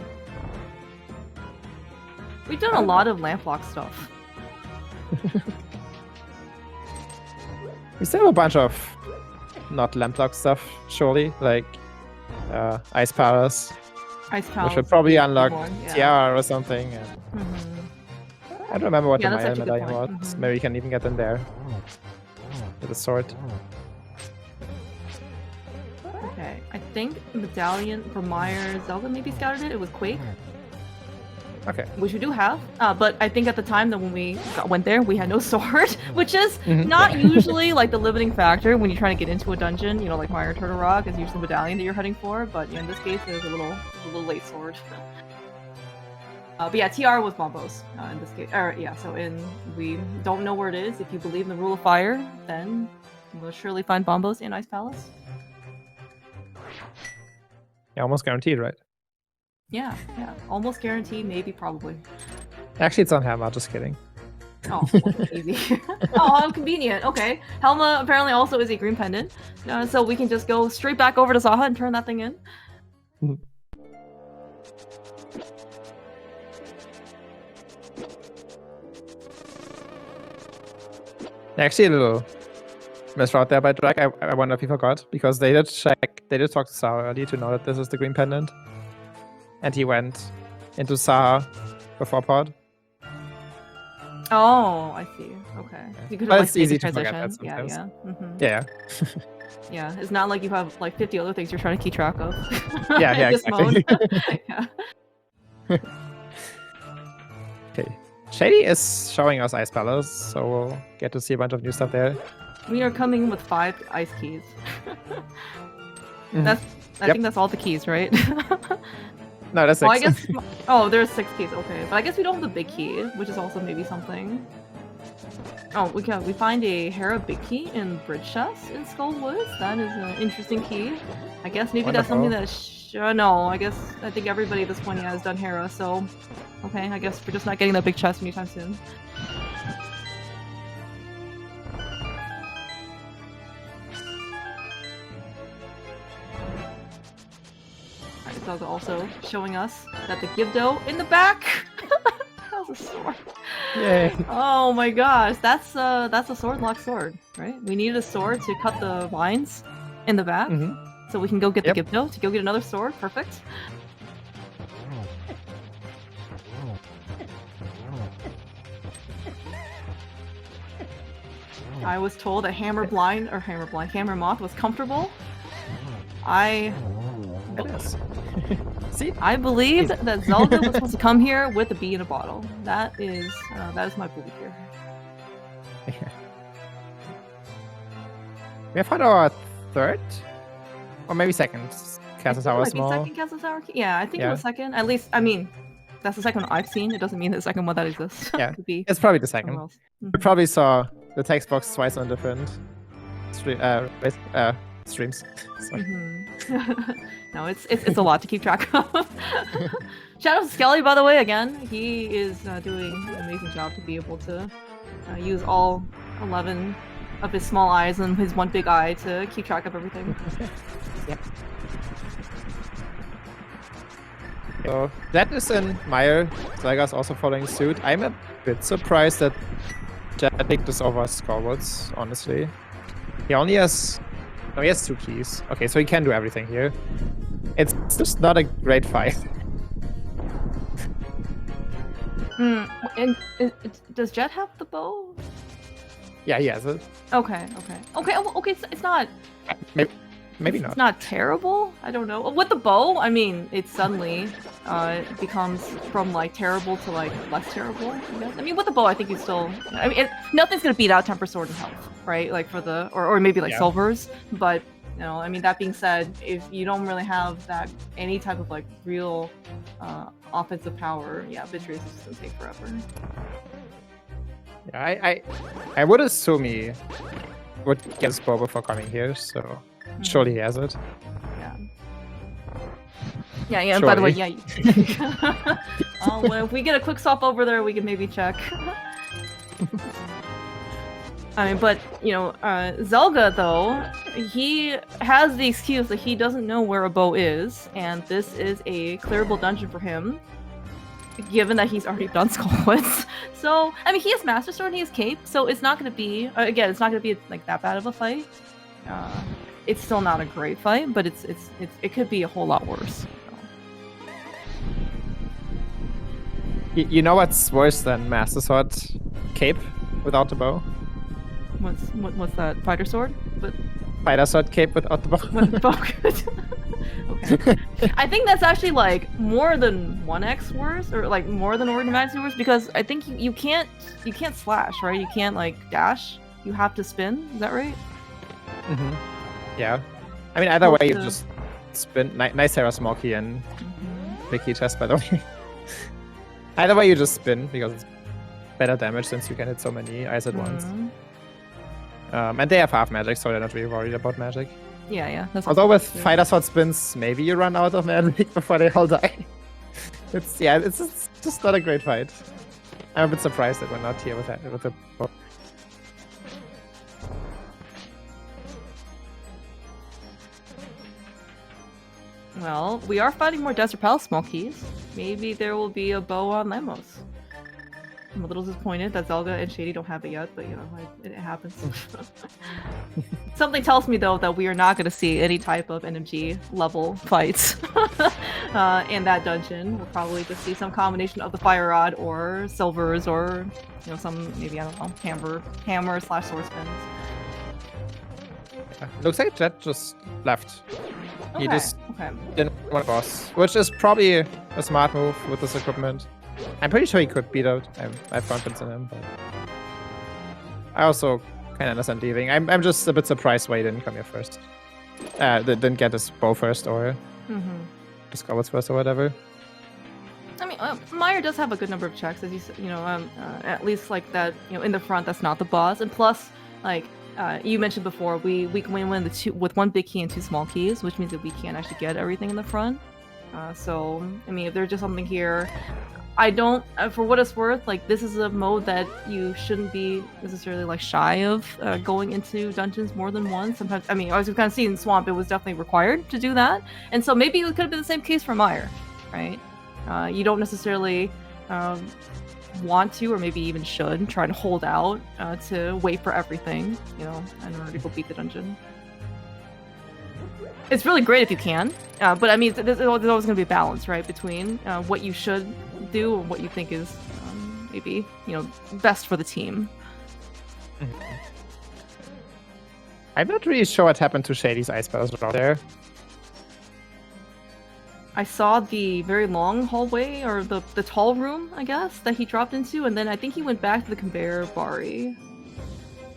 We've done a lot of lamp lock stuff. We still have a bunch of not Lamplock stuff, surely, like Ice Palace. Ice Palace. We should probably unlock yeah. Tiara or something. And I don't remember what Yeah, the that's Maya actually a good medallion point. was. Maybe we can even get in there with a sword. Okay, I think the medallion for Meyer Zelda maybe scouted it. It was Quake. Okay. Which we do have, but I think at the time that when we went there, we had no sword, which is not usually like the limiting factor when you're trying to get into a dungeon. You know, like Meyer Turtle Rock is usually the medallion that you're heading for, but in this case, there's a little late sword. But yeah, TR was Bombos in this case. Yeah, so we don't know where it is. If you believe in the rule of fire, then we'll surely find Bombos in Ice Palace. Yeah, almost guaranteed, right? Yeah, almost guaranteed, maybe, probably. Actually, it's on Hammer, just kidding. Oh, well, easy. Oh, how convenient. Okay. Helma apparently also is a green pendant, so we can just go straight back over to Zaha and turn that thing in. Actually, a little misroute there by Drake. I wonder if he forgot, because they did talk to Saha earlier to know that this is the green pendant. And he went into Saha before Pod. Oh, I see. Okay. You could But have, it's like, easy taken to forget transition. that sometimes. Yeah. Yeah. Yeah, it's not like you have like 50 other things you're trying to keep track of. Yeah, in this exactly. mode. Yeah. Okay. Shady is showing us Ice Palace, so we'll get to see a bunch of new stuff there. We are coming with 5 ice keys. I think that's all the keys, right? No, that's 6. Well, I guess. Oh, there's 6 keys. Okay, but I guess we don't have the big key, which is also maybe something. Oh, we find a Hera big key in Bridge Chest in Skull Woods. That is an interesting key. I guess maybe that's something that. No, I think everybody at this point has done Hera. So, okay, I guess we're just not getting that big chest anytime soon. Zelda also showing us that the Gibdo in the back has a sword. Yay. Oh my gosh, that's a sword lock sword, right? We needed a sword to cut the lines in the back, so we can go get the Gibdo to go get another sword. Perfect. I was told that Hammer Moth was comfortable. It is. See? I believed that Zelda was supposed to come here with a bee in a bottle. That is my belief here. Yeah. We have found our 3rd? Or maybe 2nd Castle Tower small. Second Castle Tower key? Yeah, I think it was 2nd. At least, I mean, that's the 2nd one I've seen. It doesn't mean the 2nd one that exists. Yeah, Could be it's probably the 2nd. We probably saw the text box twice on different streams. No, it's a lot to keep track of. Shout out to Skelly, by the way, again. He is doing an amazing job to be able to use all 11 of his small eyes and his one big eye to keep track of everything. Yep. So that is in Meyer. Zygar's also following suit. I'm a bit surprised that Jet picked this over Scorewoods, honestly. He only has... No, he has 2 keys. Okay, so he can do everything here. It's just not a great fight. And does Jet have the bow? Yeah, he has it. Okay. It's not... Maybe not. It's not terrible. I don't know. With the bow, I mean, it suddenly becomes from like terrible to like less terrible. I guess. I mean, with the bow, I think you still. I mean, nothing's gonna beat out Temper Sword and health, right? Like for the or maybe like Silver's, but know, I mean, that being said, if you don't really have any type of like real offensive power, yeah, Beatrice is just gonna take forever. Yeah, I would assume he would get his bow before coming here, so surely he has it. Yeah. Yeah, and by the way, yeah. Well, if we get a quick swap over there, we can maybe check. I mean, but, you know, Zelga, though, he has the excuse that he doesn't know where a bow is, and this is a clearable dungeon for him, given that he's already done Skullwoods. So, I mean, he has Master Sword and he has Cape, so it's not going to be, again, it's not going to be, like, that bad of a fight. It's still not a great fight, but it could be a whole lot worse. You know what's worse than Master Sword Cape without the bow? What's that? Fighter sword? But Fighter Sword Cape without the bow. with the bow. Okay. I think that's actually like more than 1x worse, or like more than Order of Majesty worse, because I think you can't slash, right? You can't like dash. You have to spin. Is that right? Yeah. I mean, either way, you just spin. Nice Sarah Smoky and Vicky chest, by the way. Either way, you just spin because it's better damage since you can hit so many eyes at once. And they have half magic, so they're not really worried about magic. Yeah. That's although with Fighter Sword spins, maybe you run out of magic before they all die. It's just not a great fight. I'm a bit surprised that we're not here with the bow. Well, we are fighting more Desert Palace Smokies. Maybe there will be a bow on Lemos. I'm a little disappointed that Zelga and Shady don't have it yet, but you know, it happens. Something tells me though that we are not going to see any type of NMG level fights in that dungeon. We'll probably just see some combination of the Fire Rod or Silvers or, you know, some, maybe, I don't know, hammer / sword spins. Looks like Jet just left. Okay. He just didn't want a boss, which is probably a smart move with this equipment. I'm pretty sure he could beat out. I have confidence in him, but I also kind of understand leaving. I'm just a bit surprised why he didn't come here first. Didn't get his bow first, or just Skullwoods first, or whatever. I mean, Meyer does have a good number of checks, as you know, at least like that, you know, in the front. That's not the boss, and plus, like you mentioned before, we can win with one big key and 2 small keys, which means that we can't actually get everything in the front. So, I mean, if there's just something here. I don't, for what it's worth, like, this is a mode that you shouldn't be necessarily, like, shy of going into dungeons more than once. Sometimes, I mean, as we've kind of seen in Swamp, it was definitely required to do that. And so maybe it could have been the same case for Meyer, right? You don't necessarily want to, or maybe even should, try to hold out to wait for everything, you know, in order to go beat the dungeon. It's really great if you can, but I mean, there's always going to be a balance, right, between what you should do and what you think is maybe, you know, best for the team. I'm not really sure what happened to Shady's ice spells around there. I saw the very long hallway, or the tall room, I guess, that he dropped into, and then I think he went back to the conveyor bari.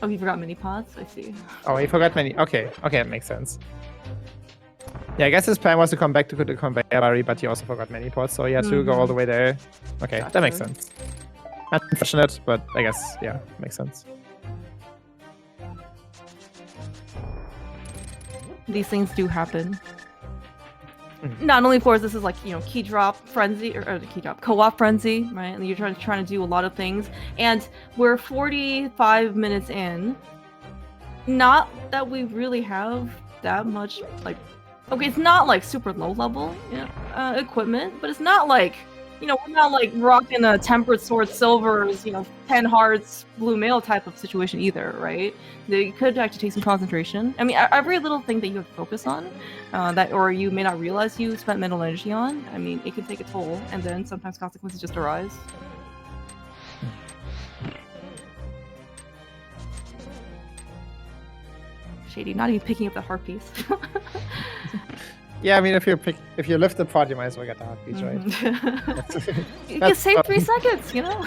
Oh, he forgot mini pods? I see. Oh, he forgot many. Okay, that makes sense. Yeah, I guess his plan was to come back to the conveyor bari, but he also forgot many pods, so he had to go all the way there. Okay, Gotcha. That makes sense. Unfortunate, but I guess, yeah, makes sense. These things do happen. Not only, of course, this is like, you know, key drop frenzy, or key drop co-op frenzy, right? And you're trying to do a lot of things, and we're 45 minutes in. Not that we really have that much, like, okay, it's not like super low level, you know, equipment, but it's not like, you know, we're not like rocking a tempered sword silvers, you know, 10 hearts blue mail type of situation either, right? You could actually take some concentration. I mean, every little thing that you have to focus on, that, or you may not realize you spent mental energy on, I mean, it can take a toll, and then sometimes consequences just arise. Shady, not even picking up the heart piece. Yeah, I mean, if you lift the pod, you might as well get the heart piece, right? You can save 3 seconds, you know?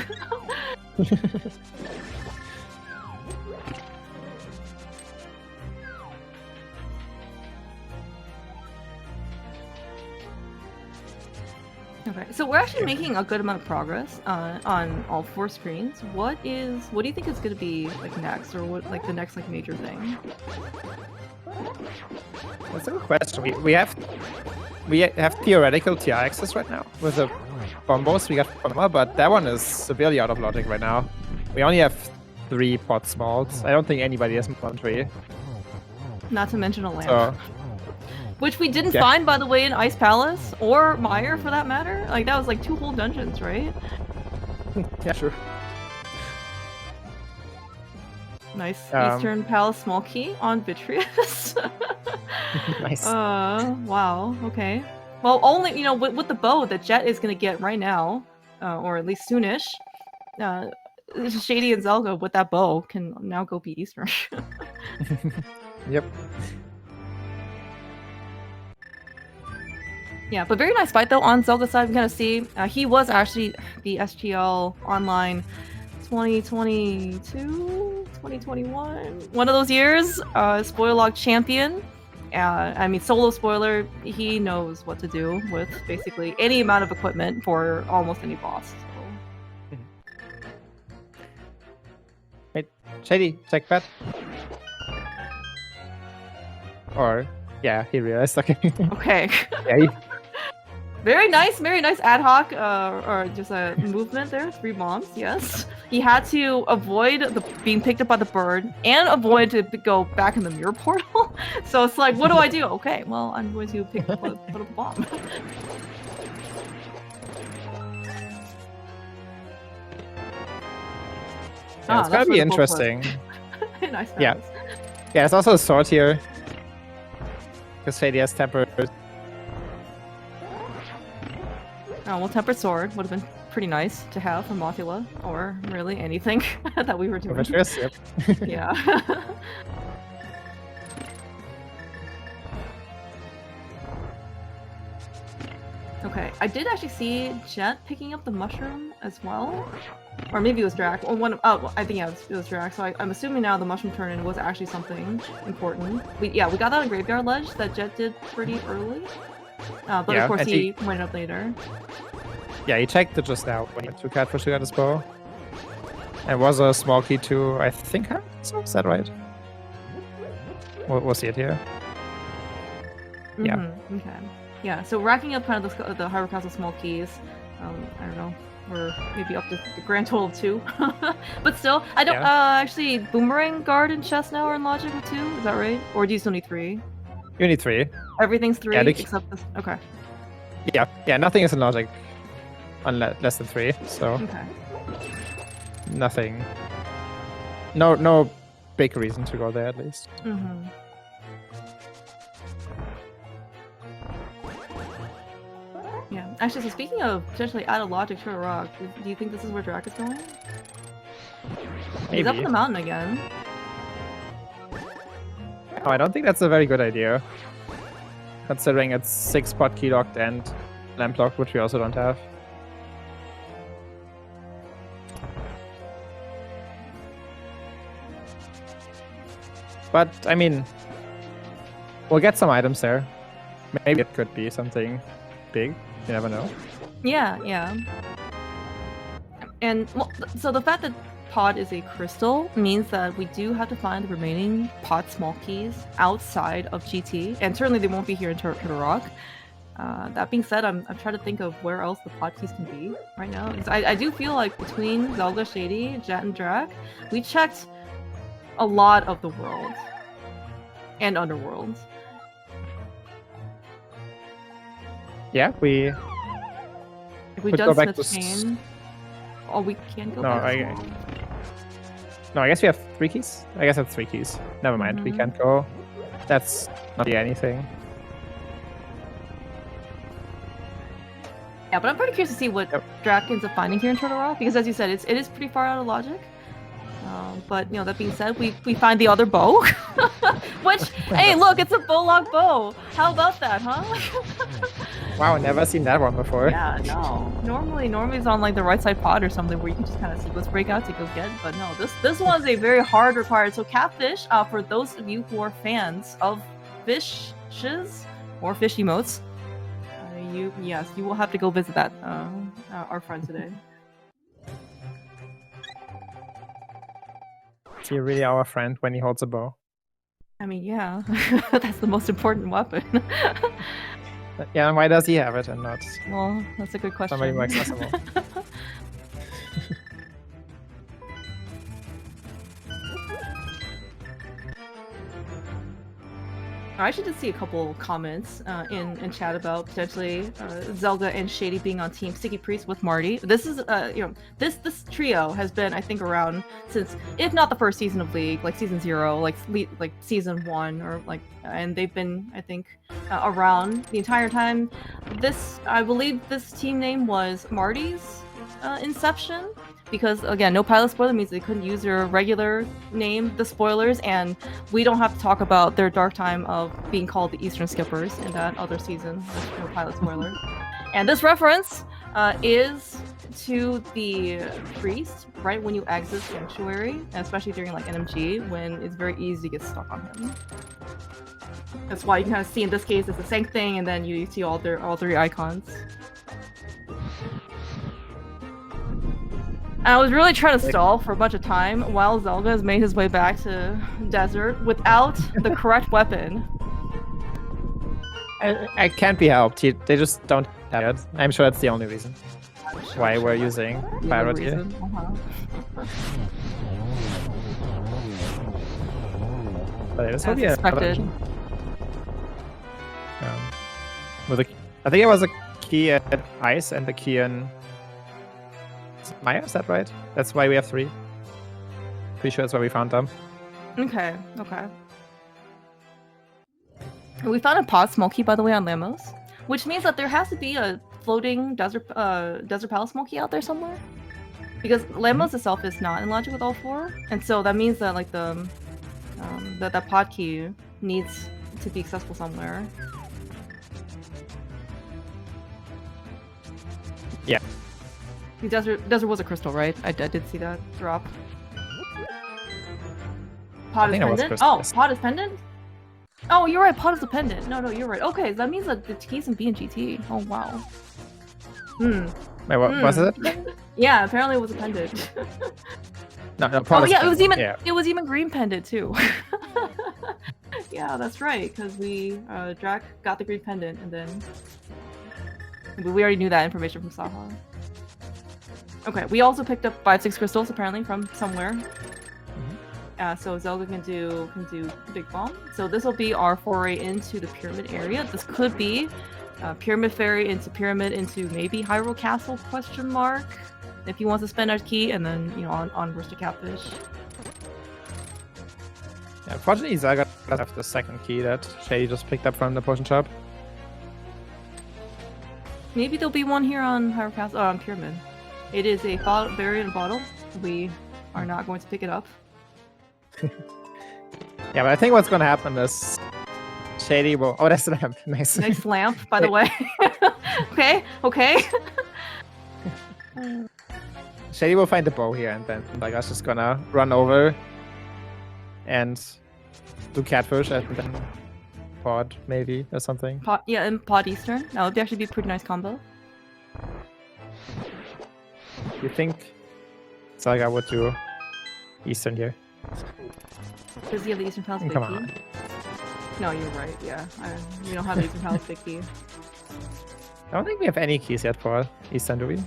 Okay, so we're actually making a good amount of progress on all 4 screens. What do you think is going to be like next, or what like the next like major thing? That's a good question. We have theoretical TR access right now with the bombos we got from Phendrana, but that one is severely out of logic right now. We only have 3 pot smalls. I don't think anybody has more than 3. Not to mention a lamp. So, Which we didn't find, by the way, in Ice Palace, or Mire for that matter. Like, that was like 2 whole dungeons, right? yeah, sure. Nice Eastern Palace small key on Vitreous. Nice. Wow, okay. Well, only, you know, with the bow that Jet is gonna get right now, or at least soonish, Shady and Zelga with that bow can now go beat Eastern. Yep. Yeah, but very nice fight though on Zelga's side. We kind of see he was actually the SGL Online 2022, 2021, one of those years. Spoiler log champion. I mean, solo spoiler. He knows what to do with basically any amount of equipment for almost any boss. So. Wait, Shady, check that. Or yeah, he realized. Okay. Okay. Yeah. Very nice ad hoc, or just a movement there. 3 bombs, yes. He had to avoid being picked up by the bird and avoid to go back in the mirror portal. So it's like, what do I do? Okay, well, I'm going to put up a bomb. Yeah, it's gonna be interesting. Nice. Yeah. Yeah, there's also a sword here. Because Shady has tempered. Oh, well, Tempered Sword would have been pretty nice to have from Mothula, or really anything that we were doing. Yep. Yeah. Okay, I did actually see Jet picking up the mushroom as well. Or maybe it was Drac. Oh, I think it was Drac. So I'm assuming now the mushroom turn-in was actually something important. We got that on Graveyard Ledge that Jet did pretty early. But yeah, of course he went up later. Yeah, he checked it just now when he took Catfish to get his bow. And was a small key too, I think. So is that right? We'll see it here. Yeah. Okay. Yeah. So racking up kind of the Hyrule Castle small keys. I don't know. We're maybe up to the grand total of 2. But still, I don't actually Boomerang Guard and Chest now are in logic with 2. Is that right? Or do you still need 3? You need 3. Everything's 3 yeah, except this. Okay. Yeah, nothing is in logic on less than 3. So okay. Nothing. No big reason to go there at least. Yeah. Actually, so speaking of potentially out of logic to a rock, do you think this is where Drac is going? Maybe. He's up in the mountain again. Oh, I don't think that's a very good idea. Considering it's 6 pot key locked and lamp locked, which we also don't have. But, I mean, we'll get some items there. Maybe it could be something big. You never know. Yeah. And, well, so the fact that pod is a crystal means that we do have to find the remaining pod small keys outside of GT, and certainly they won't be here in Turtle Rock. That being said, I'm trying to think of where else the pod keys can be right now. I do feel like between Zelga, Shady, Jet, and Drac, we checked a lot of the world and underworld. Yeah, we. If we could done go back Smith's to Chain, oh, we can go back. No, I guess we have 3 keys. I guess that's 3 keys. Never mind, we can't go. That's not anything. Yeah, but I'm pretty curious to see what Drac ends up finding here in Turtle Rock, because as you said, it is pretty far out of logic. But, you know, that being said, we find the other bow. Which, hey, look, it's a bow-lock bow. How about that, huh? Wow, never seen that one before. Yeah, no. Normally it's on like the right side pod or something where you can just kind of sequence break out to go get. But no, this one's a very hard required. So Catfish, for those of you who are fans of fishes or fish emotes, Yes, you will have to go visit that our friend today. Is he really our friend when he holds a bow? I mean, yeah, that's the most important weapon. Yeah, and why does he have it and not Well, that's a good question. somebody more accessible? I actually did see a couple comments in chat about potentially Zelga and Shady being on Team Sticky Priest with Marty. This is this trio has been, I think, around since, if not the first season of League, like season 0, like season 1, or like, and they've been, I think, around the entire time. I believe this team name was Marty's inception. Because, again, no pilot spoiler means they couldn't use their regular name, the spoilers, and we don't have to talk about their dark time of being called the Eastern Skippers in that other season. There's no pilot spoiler. And this reference is to the priest, right when you exit Sanctuary, especially during like NMG, when it's very easy to get stuck on him. That's why you can kind of see in this case it's the same thing, and then you see all 3 icons. I was really trying to stall for a bunch of time while Zelga has made his way back to desert without the correct weapon. I can't be helped. They just don't have it. I'm sure that's the only reason why we're using Pirate here. But this will be expected. I think it was a key at Ice and the key in Maya, is that right? That's why we have 3. Pretty sure that's where we found them. Okay. We found a pod smoky, by the way, on Lamos, which means that there has to be a floating desert palace smoky out there somewhere. Because Lamos itself is not in logic with all 4, and so that means that like that pod key needs to be accessible somewhere. Yeah. The desert was a crystal, right? I did see that drop. Pod is pendant? Oh, pod is pendant? Oh, you're right, pod is a pendant. No, you're right. Okay, that means that the keys in B and GT. Oh, wow. Wait, what was it? Yeah, apparently it was a pendant. No, oh yeah, it was even green pendant too. Yeah, that's right, because we Drac got the green pendant, and then we already knew that information from Saha. Okay, we also picked up 5-6 crystals apparently from somewhere. So Zelda can do Big Bomb. So this will be our foray into the pyramid area. This could be Pyramid Fairy into Pyramid into maybe Hyrule Castle ? If he wants to spend our key, and then onwards to Catfish. Yeah, unfortunately, Zelda does have the second key that Shady just picked up from the potion shop. Maybe there'll be one here on Hyrule Castle, on Pyramid. It is a berry in a bottle. We are not going to pick it up. Yeah, but I think what's going to happen is Shady will... Oh, that's the lamp. Nice. Nice lamp, by the way. Okay. Shady will find the bow here, and then like us just gonna run over and do Catfish, and then Pod maybe or something. And Pod Eastern. That would actually be a pretty nice combo. You think Zelda would do Eastern here? Does he have the Eastern Palace big Come key? on. No, you're right, yeah. We don't have the Eastern Palace big key. I don't think we have any keys yet for Eastern, do we?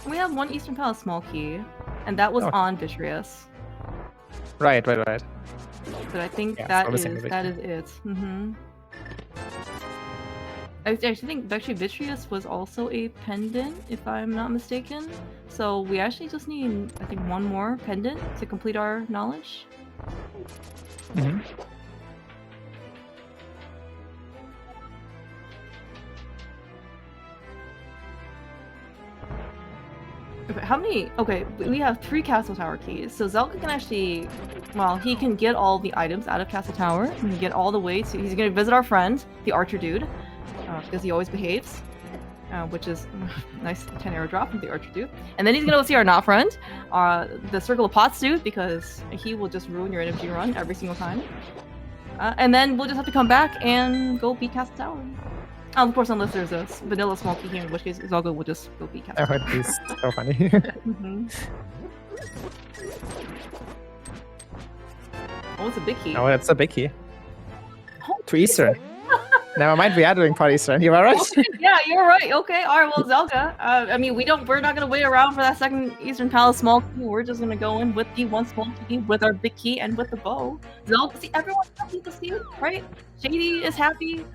We have one Eastern Palace small key, and that was on Vitreous. Right. But I think that is it. I actually think Vitreous was also a pendant, if I'm not mistaken. So we actually just need, I think, one more pendant to complete our knowledge. Okay, how many? Okay, we have 3 Castle Tower keys. So Zelda can actually, well, he can get all the items out of Castle Tower. He can get all the way to, he's gonna visit our friend, the Archer dude, because he always behaves, which is nice 10 arrow drop from the Archer dude. And then he's gonna go see our not friend, the Circle of Pots dude, because he will just ruin your NMG run every single time. And then we'll just have to come back and go beat Castle Tower. Of course, unless there's a vanilla small key here, in which case Zelga will just go be cast. Oh, it's so funny. Mm-hmm. Oh, it's a big key. Oh, that's a big key. Oh, To Eastern. Never mind, we are doing part Eastern. You are right. okay, yeah, you're right. Okay, all right. Well, Zelga. I mean, we're not gonna wait around for that second Eastern Palace small key. We're just gonna go in with the one small key, with our big key, and with the bow. Zelga, see, everyone's happy to see it, right? Shady is happy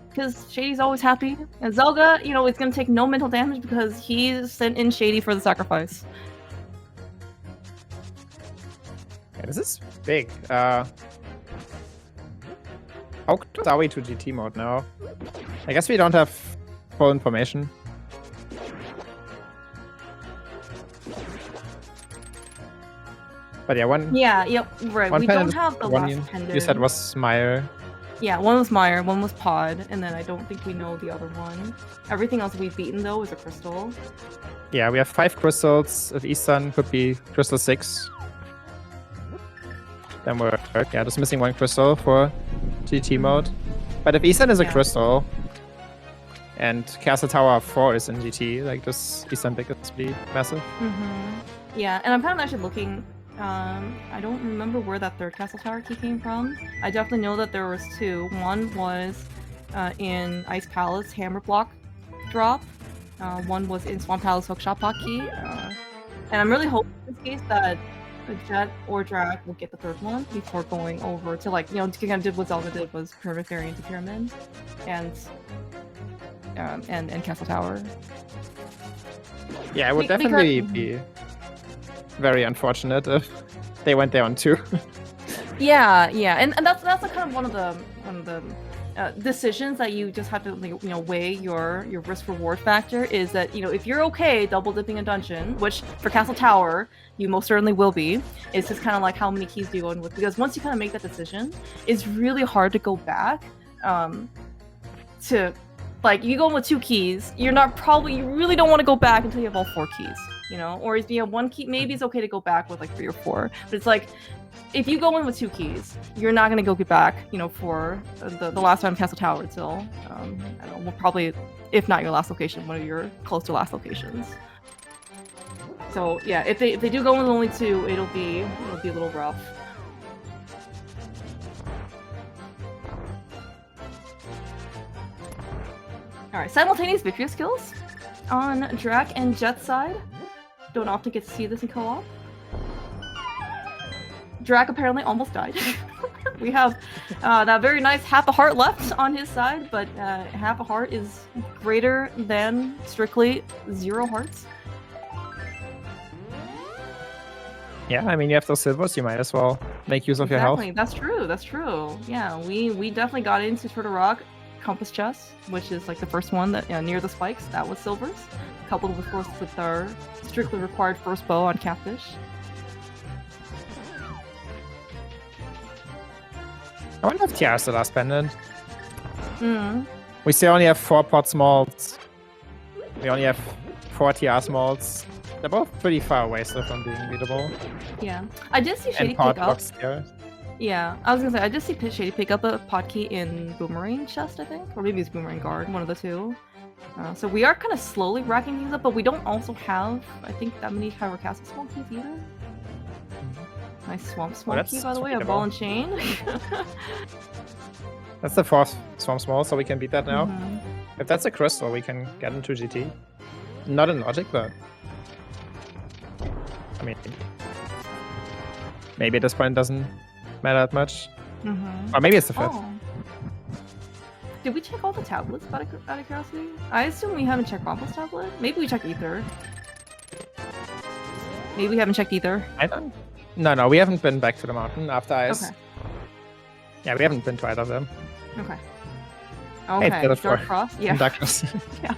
because Shady's always happy, and Zelga, you know, is gonna take no mental damage because he's sent in Shady for the sacrifice. Yeah, this is big. How close are we to GT mode now? I guess we don't have full information. But yeah, one. Yeah, yep, right. One We pendant, don't have the one last pendant. you said was Meyer. Yeah, one was Meyer, one was Pod, and then I don't think we know the other one. Everything else we've beaten though is a crystal. Yeah, we have 5 crystals. If Eastern could be crystal 6. Then we're just missing 1 crystal for GT mode. But if Eastern is a Yeah. crystal and Castle Tower 4 is in GT, like this Eastern big is pretty massive. Yeah, and I'm kind of actually looking. I don't remember where that third Castle Tower key came from. I definitely know that there was 2. One was in Ice Palace Hammer Block drop. One was in Swamp Palace Hookshot Pot key. And I'm really hoping in this case that Jet or Drag will get the third one before going over to, like, you know, to kind of did what Zelda did, was Pyramid Fairy into Pyramid, and Castle Tower. Yeah, it would definitely be very unfortunate if they went there on 2. Yeah, and that's a kind of one of the decisions that you just have to, like, you know, weigh your risk reward factor. Is that, you know, if you're okay double dipping a dungeon, which for Castle Tower you most certainly will be, it's just kind of like how many keys do you go in with, because once you kind of make that decision, it's really hard to go back to, like, you go in with 2 keys, you really don't want to go back until you have all 4 keys, you know? Or if you have 1 key, maybe it's okay to go back with like 3 or 4, but it's like, if you go in with 2 keys, you're not gonna go get back, you know, for the last time Castle Tower until, I don't know, well, probably, if not your last location, one of your close to last locations. So yeah, if they do go in with only 2, it'll be a little rough. All right, simultaneous victory skills on Drac and Jet side. Don't often get to see this in co-op. Drac apparently almost died. We have that very nice half a heart left on his side, but half a heart is greater than strictly 0 hearts. Yeah, I mean, you have those silvers, you might as well make use of your health. Exactly, that's true. Yeah, we definitely got into Turtle Rock Compass Chest, which is like the first one that, near the spikes. That was silvers, coupled of course with our strictly required first bow on Catfish. I wonder if TR is the last pendant. We still only have 4 pot smalls. We only have 4 TR smalls. They're both pretty far away still from being beatable. Yeah, I did see Shady And pot pick up. box here. Yeah, I was gonna say, I did see Shady pick up a pot key in Boomerang chest, I think, or maybe it's Boomerang Guard, one of the 2. So we are kind of slowly racking these up, but we don't also have, I think, that many Hyrule Castle small keys either. Nice Swamp Small key, by the way, a ball and chain. That's the 4th Swamp Small, so we can beat that now. If that's a crystal, we can get into GT. Not in logic, but I mean, maybe at this point it doesn't matter that much. Or maybe it's the 5th. Oh. Did we check all the tablets out of curiosity? I assume we haven't checked Bomble's tablet. Maybe we checked Ether. Maybe we haven't checked Ether. I don't. No, we haven't been back to the mountain after Ice. Okay. Yeah, we haven't been to either of them. Okay. Hey, Okay. Dark Frost. Yeah. Darkness. Yeah.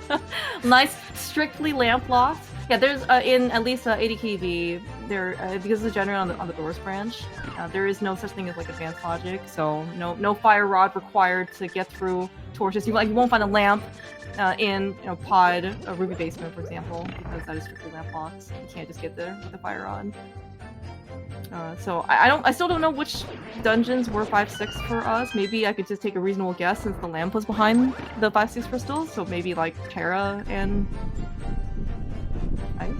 Nice, strictly lamp locked. Yeah, there's in at least 80 kV there because of the generator on the Doors branch. There is no such thing as like advanced logic, so no fire rod required to get through torches. You won't find a lamp in Pod Ruby Basement, for example, because that is strictly lamp locked. You can't just get there with a fire rod. So I still don't know which dungeons were 5-6 for us. Maybe I could just take a reasonable guess since the lamp was behind the 5-6 crystals. So maybe like Terra and Ice?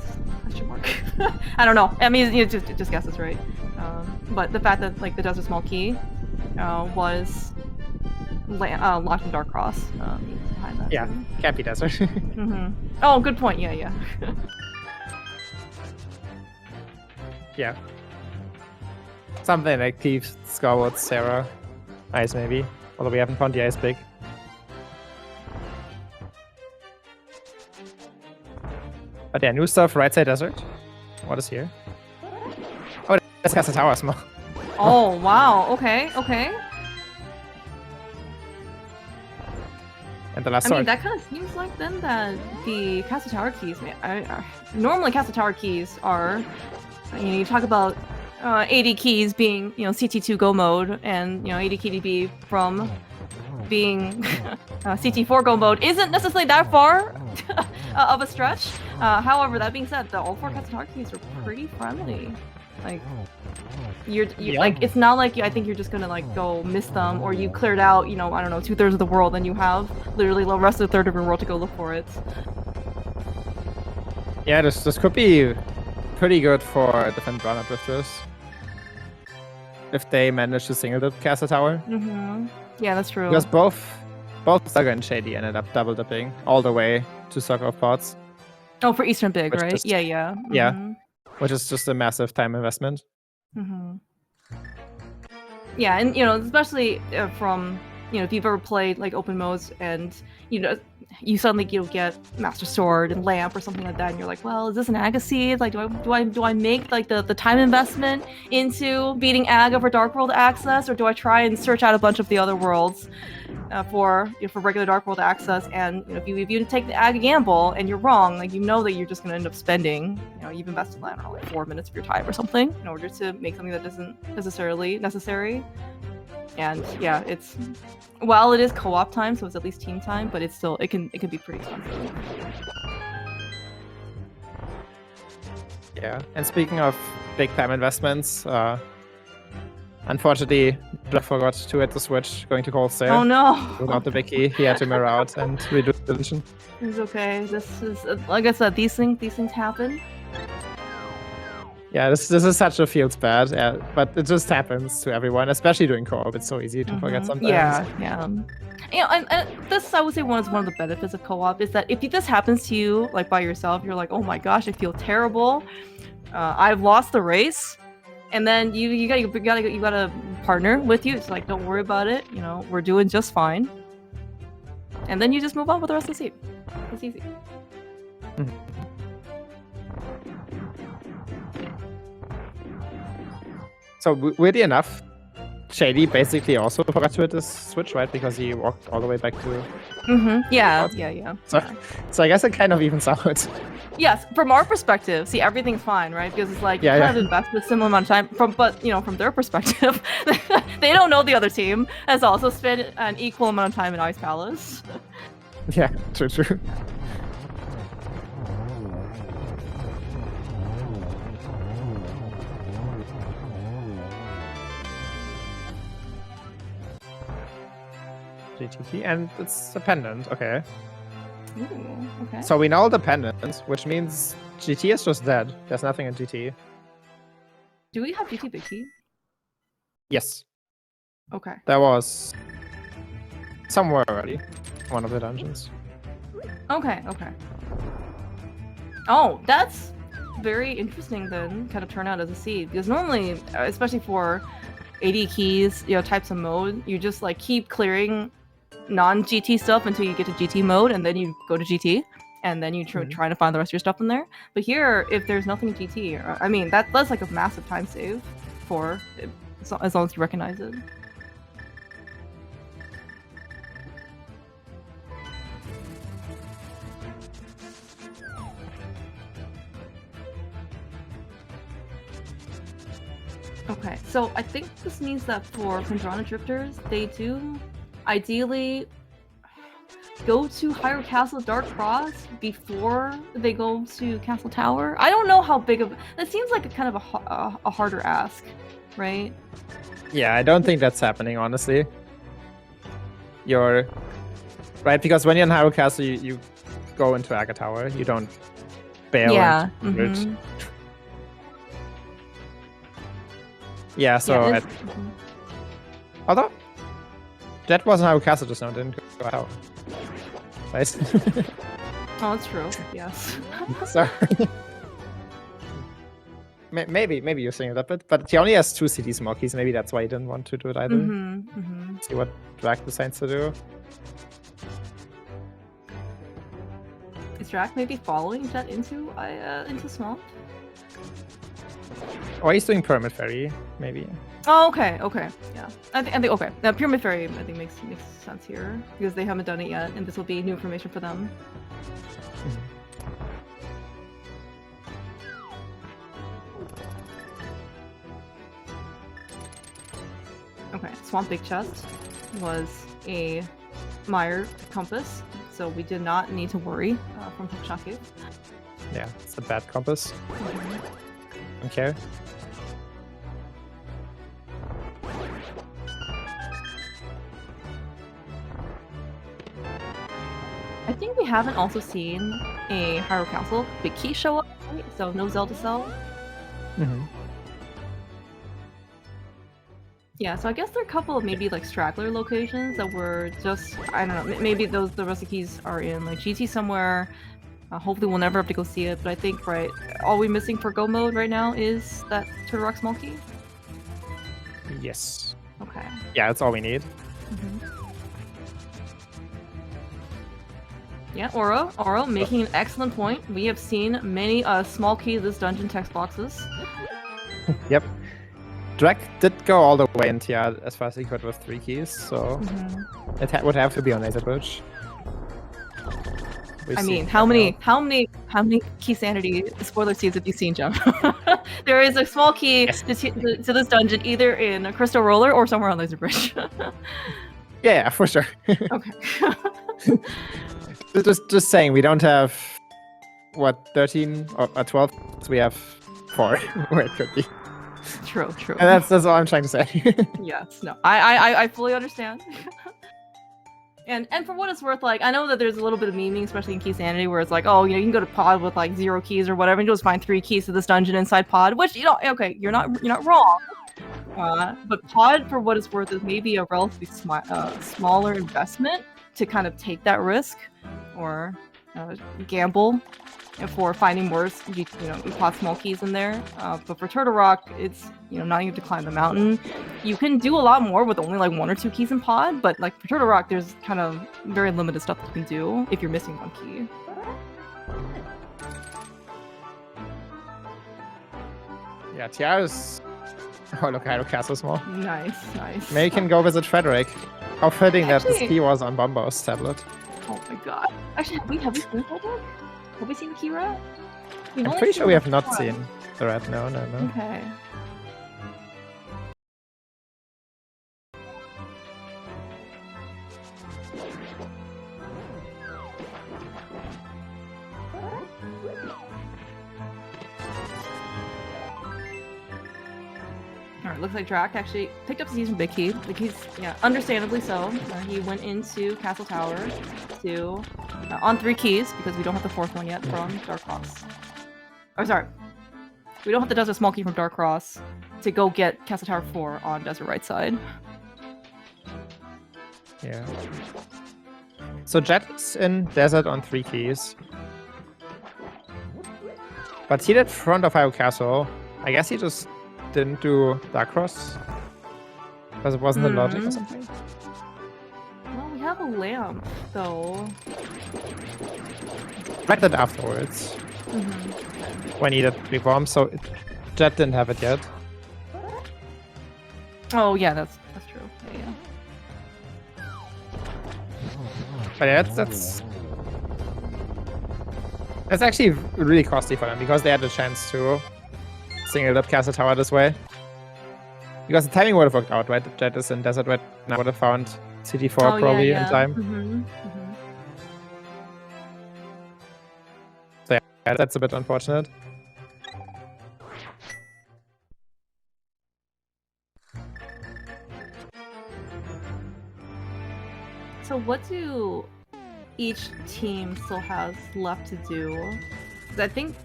Question mark. I don't know. I mean, just guesses, right? But the fact that like the Desert Small Key was locked in Dark Cross behind that. Yeah, can't be Desert. Oh, good point. Yeah. Yeah. Something like Thieves, Scarwood, Sarah, Ice maybe. Although we haven't found the Ice Big. But yeah, new stuff, right side desert. What is here? Oh, that's Castle Tower small. Oh, wow. Okay. And the last I sword. mean, that kind of seems like then that the Castle Tower keys, normally Castle Tower keys are, you talk about AD keys being, CT2 go mode, and, AD key DB from being CT4 go mode isn't necessarily that far of a stretch. However, that being said, all 4 Castle Tower keys are pretty friendly. Like, you're like, it's not like I think you're just gonna like go miss them, or you cleared out, I don't know, 2/3 of the world, and you have literally the rest of the third of your world to go look for it. Yeah, this could be pretty good for the Phendrana drifters if they manage to single the Castle Tower. Yeah, that's true. Because both Saga and Shady ended up double dipping all the way to Circle of Pots. Oh, for Eastern Big, Which right? just- Yeah. Yeah. Which is just a massive time investment. Yeah, and especially from if you've ever played like open modes and you suddenly get Master Sword and Lamp or something like that, and you're like, well, is this an Agassiz? Like, do I make like the time investment into beating Aga for Dark World access, or do I try and search out a bunch of the other worlds for regular Dark World access? And if you take the Aga gamble and you're wrong, like that you're just gonna end up spending you've invested I don't know like 4 minutes of your time or something in order to make something that isn't necessarily necessary. And yeah, it's while it is co-op time, so it's at least team time, but it's still it can be pretty expensive. Yeah, and speaking of big time investments, unfortunately, Bluff forgot to hit the switch going to Cold Stare. Oh no! Without the big key, he had to mirror out and redo the position. It's okay. This is like I said, these things happen. Yeah, this is such a feels bad, but it just happens to everyone, especially during co-op. It's so easy to forget sometimes. Yeah. And this I would say one of the benefits of co-op is that if this happens to you like by yourself, you're like, oh my gosh, I feel terrible. I've lost the race, and then you got a partner with you. It's like, don't worry about it. We're doing just fine. And then you just move on with the rest of the scene. It's easy. So weirdly enough, Shady basically also forgot to hit this switch, right? Because he walked all the way back to. Yeah. So I guess it kind of evens out. Yes, from our perspective, see, everything's fine, right? Because it's like you kind of invest a similar amount of time. From their perspective, they don't know the other team has also spent an equal amount of time in Ice Palace. Yeah, true. GT, and it's a pendant, okay. Ooh, okay. So we know the pendant, which means GT is just dead. There's nothing in GT. Do we have GT Big Key? Yes. Okay. There was somewhere already. One of the dungeons. Okay. Oh, that's very interesting then, kind of turn out as a seed. Because normally, especially for AD keys, types of mode, you just like keep clearing non-GT stuff until you get to GT mode, and then you go to GT, and then you try to find the rest of your stuff in there. But here, if there's nothing in GT, I mean, that's like a massive time save for as long as you recognize it. Okay, so I think this means that for Phendrana drifters, they do ideally go to Hyrule Castle Dark Cross before they go to Castle Tower? I don't know how big of that seems like a kind of a harder ask, right? Yeah, I don't think that's happening, honestly. You're right, because when you're in Hyrule Castle, you go into Aga Tower. You don't bail. Yeah. Mm-hmm. Yeah, so Yeah, although that wasn't Hyrule Castle just now, didn't go out. Right? Oh, that's true. Yes. Sorry. Maybe you're saying that bit, but he only has 2 CD smokies. Maybe that's why he didn't want to do it either. See what Drac decides to do. Is Drac maybe following Jet into Swamp? Or he's doing Pyramid Fairy, maybe. Oh, okay, yeah. I think okay. Now Pyramid Fairy I think makes sense here because they haven't done it yet, and this will be new information for them. Okay, Swamp Big Chest was a Mire compass, so we did not need to worry from Shock Cave. Yeah, it's a bad compass. Okay. I think we haven't also seen a Hyrule Castle Big Key show up, right? So no Zelda Cell. Yeah, so I guess there are a couple of maybe like straggler locations that were just, I don't know, maybe the rest of the keys are in like GT somewhere. Hopefully we'll never have to go see it, but I think, right, all we're missing for Go mode right now is that Turtle Rock small key? Yes. Okay. Yeah, that's all we need. Yeah, Oro making an excellent point. We have seen many small key this dungeon text boxes. Yep. Drac did go all the way into as far as he could with 3 keys, so it would have to be on Laser Bridge. I mean, how many key sanity spoiler seeds have you seen, Jim? There is a small key to this dungeon, either in Crystal Roller or somewhere on Laser Bridge. Yeah, for sure. Okay. just saying, we don't have what 13 or 12, so we have 4 where it could be. True. And that's all I'm trying to say. Yes, no, I fully understand. And for what it's worth, like, I know that there's a little bit of memeing, especially in Key Sanity, where it's like, oh, you know, you can go to Pod with like 0 keys or whatever, and you'll just find 3 keys to this dungeon inside Pod, which, you know, okay, you're not wrong. But Pod, for what it's worth, is maybe a relatively smaller investment to kind of take that risk or gamble for finding more, you know, Pod small keys in there. But for Turtle Rock, it's, you know, not even to climb the mountain. You can do a lot more with only like 1 or 2 keys in Pod, but like for Turtle Rock, there's kind of very limited stuff you can do if you're missing 1 key. Yeah, Tiara's... Oh, look, Hyrule Castle small. Nice. Maybe you can go visit Frederick. How fitting that this key was on Bumbo's tablet. Oh my god. Actually, have we seen Frederick? Have we seen the key rat? I'm pretty sure we have not seen the rat. No. Okay. Alright, looks like Drac actually picked up the keys from Big Key. The keys, yeah, understandably so. He went into Castle Tower to on 3 keys because we don't have the 4th one yet from Dark Cross. Oh, sorry, we don't have the Desert Small Key from Dark Cross to go get Castle Tower 4 on Desert Right side. Yeah. So Jet's in Desert on 3 keys, but he did front of Hyrule Castle. I guess he just didn't do Dark Cross because it wasn't the logic or something. Well, we have a lamp, though. Read that afterwards when he did reform, so Jet didn't have it yet. Oh yeah, that's true. Yeah. But yeah, that's actually really costly for them because they had the chance to single up Castle Tower this way. Because the timing would have worked out, right? Jet is in Desert right now, would have found CT4 probably in time. Yeah, that's a bit unfortunate. So what do each team still has left to do? 'Cause I think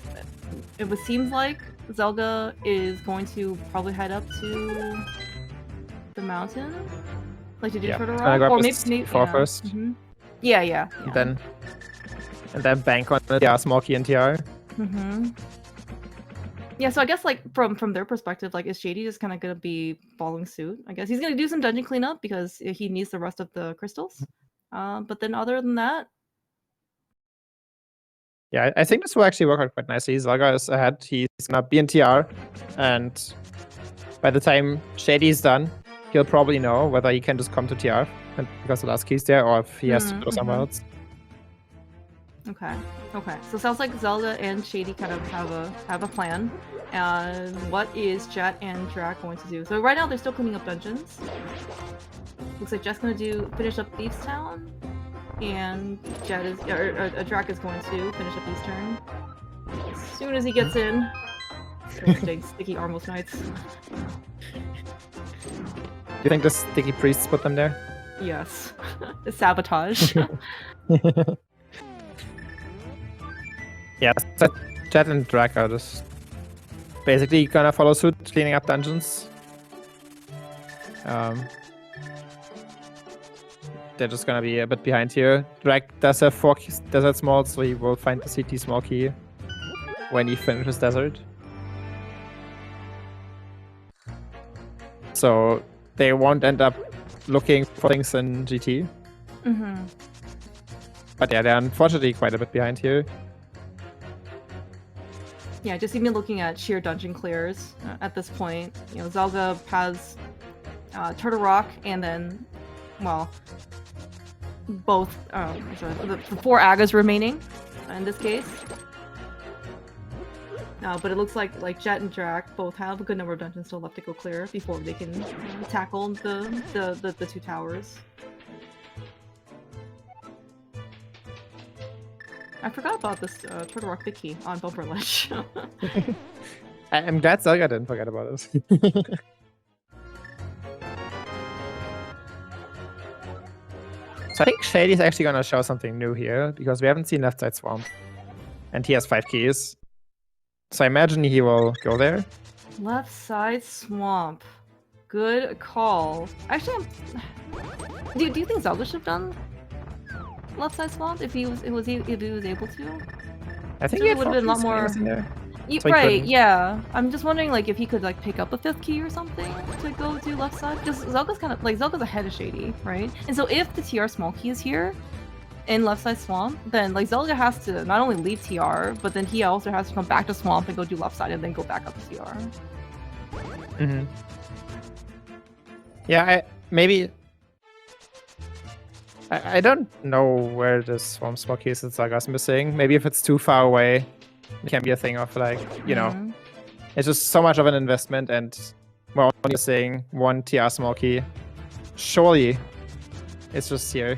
it seems like Zelga is going to probably head up to the mountain, like to do Yeah, Turtle it's gonna Rock, go or up maybe to 4 yeah. first. Mm-hmm. Yeah. And then bank on the TR, small key and TR. Mm-hmm. Yeah, so I guess like from their perspective, like is Shady just kind of gonna be following suit? I guess he's gonna do some dungeon cleanup because he needs the rest of the crystals. But then other than that, Yeah, I think this will actually work out quite nicely. Zelga is ahead. He's gonna be in TR, and by the time Shady's done, he'll probably know whether he can just come to TR and because the last key's there, or if he has to go somewhere else. Okay. So sounds like Zelda and Shady kind of have a plan. And what is Jet and Drac going to do? So right now they're still cleaning up dungeons. Looks like Jet's gonna finish up Thieves Town, and Drac is going to finish up Eastern. As soon as he gets in, sticky Armos Knights. Do you think the sticky priests put them there? Yes. The sabotage. Yeah, so Jet and Drac are just basically gonna follow suit, cleaning up dungeons. They're just gonna be a bit behind here. Drac does have 4 desert smalls, so he will find the CT small key when he finishes desert. So they won't end up looking for things in GT. But yeah, they're unfortunately quite a bit behind here. Yeah, just even looking at sheer dungeon clears at this point, you know, Zelga has Turtle Rock and then, well, both, the 4 Agas remaining in this case. But it looks like Jet and Drac both have a good number of dungeons still left to go clear before they can tackle the 2 towers. I forgot about this Turtle Rock big key on Bumper Ledge. I'm glad Zelga didn't forget about it. So I think Shady's actually gonna show something new here, because we haven't seen left side swamp. And he has 5 keys. So I imagine he will go there. Left side swamp. Good call. Actually, do you think Zelda should have done left side swamp if he was able to? I think it he would have been a lot more. So right, yeah. I'm just wondering like if he could like pick up a 5th key or something to go do left side. Because Zelga's kind of like Zelga's ahead of Shady, right? And so if the TR small key is here in left side swamp, then like Zelga has to not only leave TR, but then he also has to come back to swamp and go do left side and then go back up to TR. Yeah, I don't know where this swamp small key is that Zelga's missing. Maybe if it's too far away, it can be a thing of like, you know, it's just so much of an investment and we're only missing 1 TR small key. Surely it's just here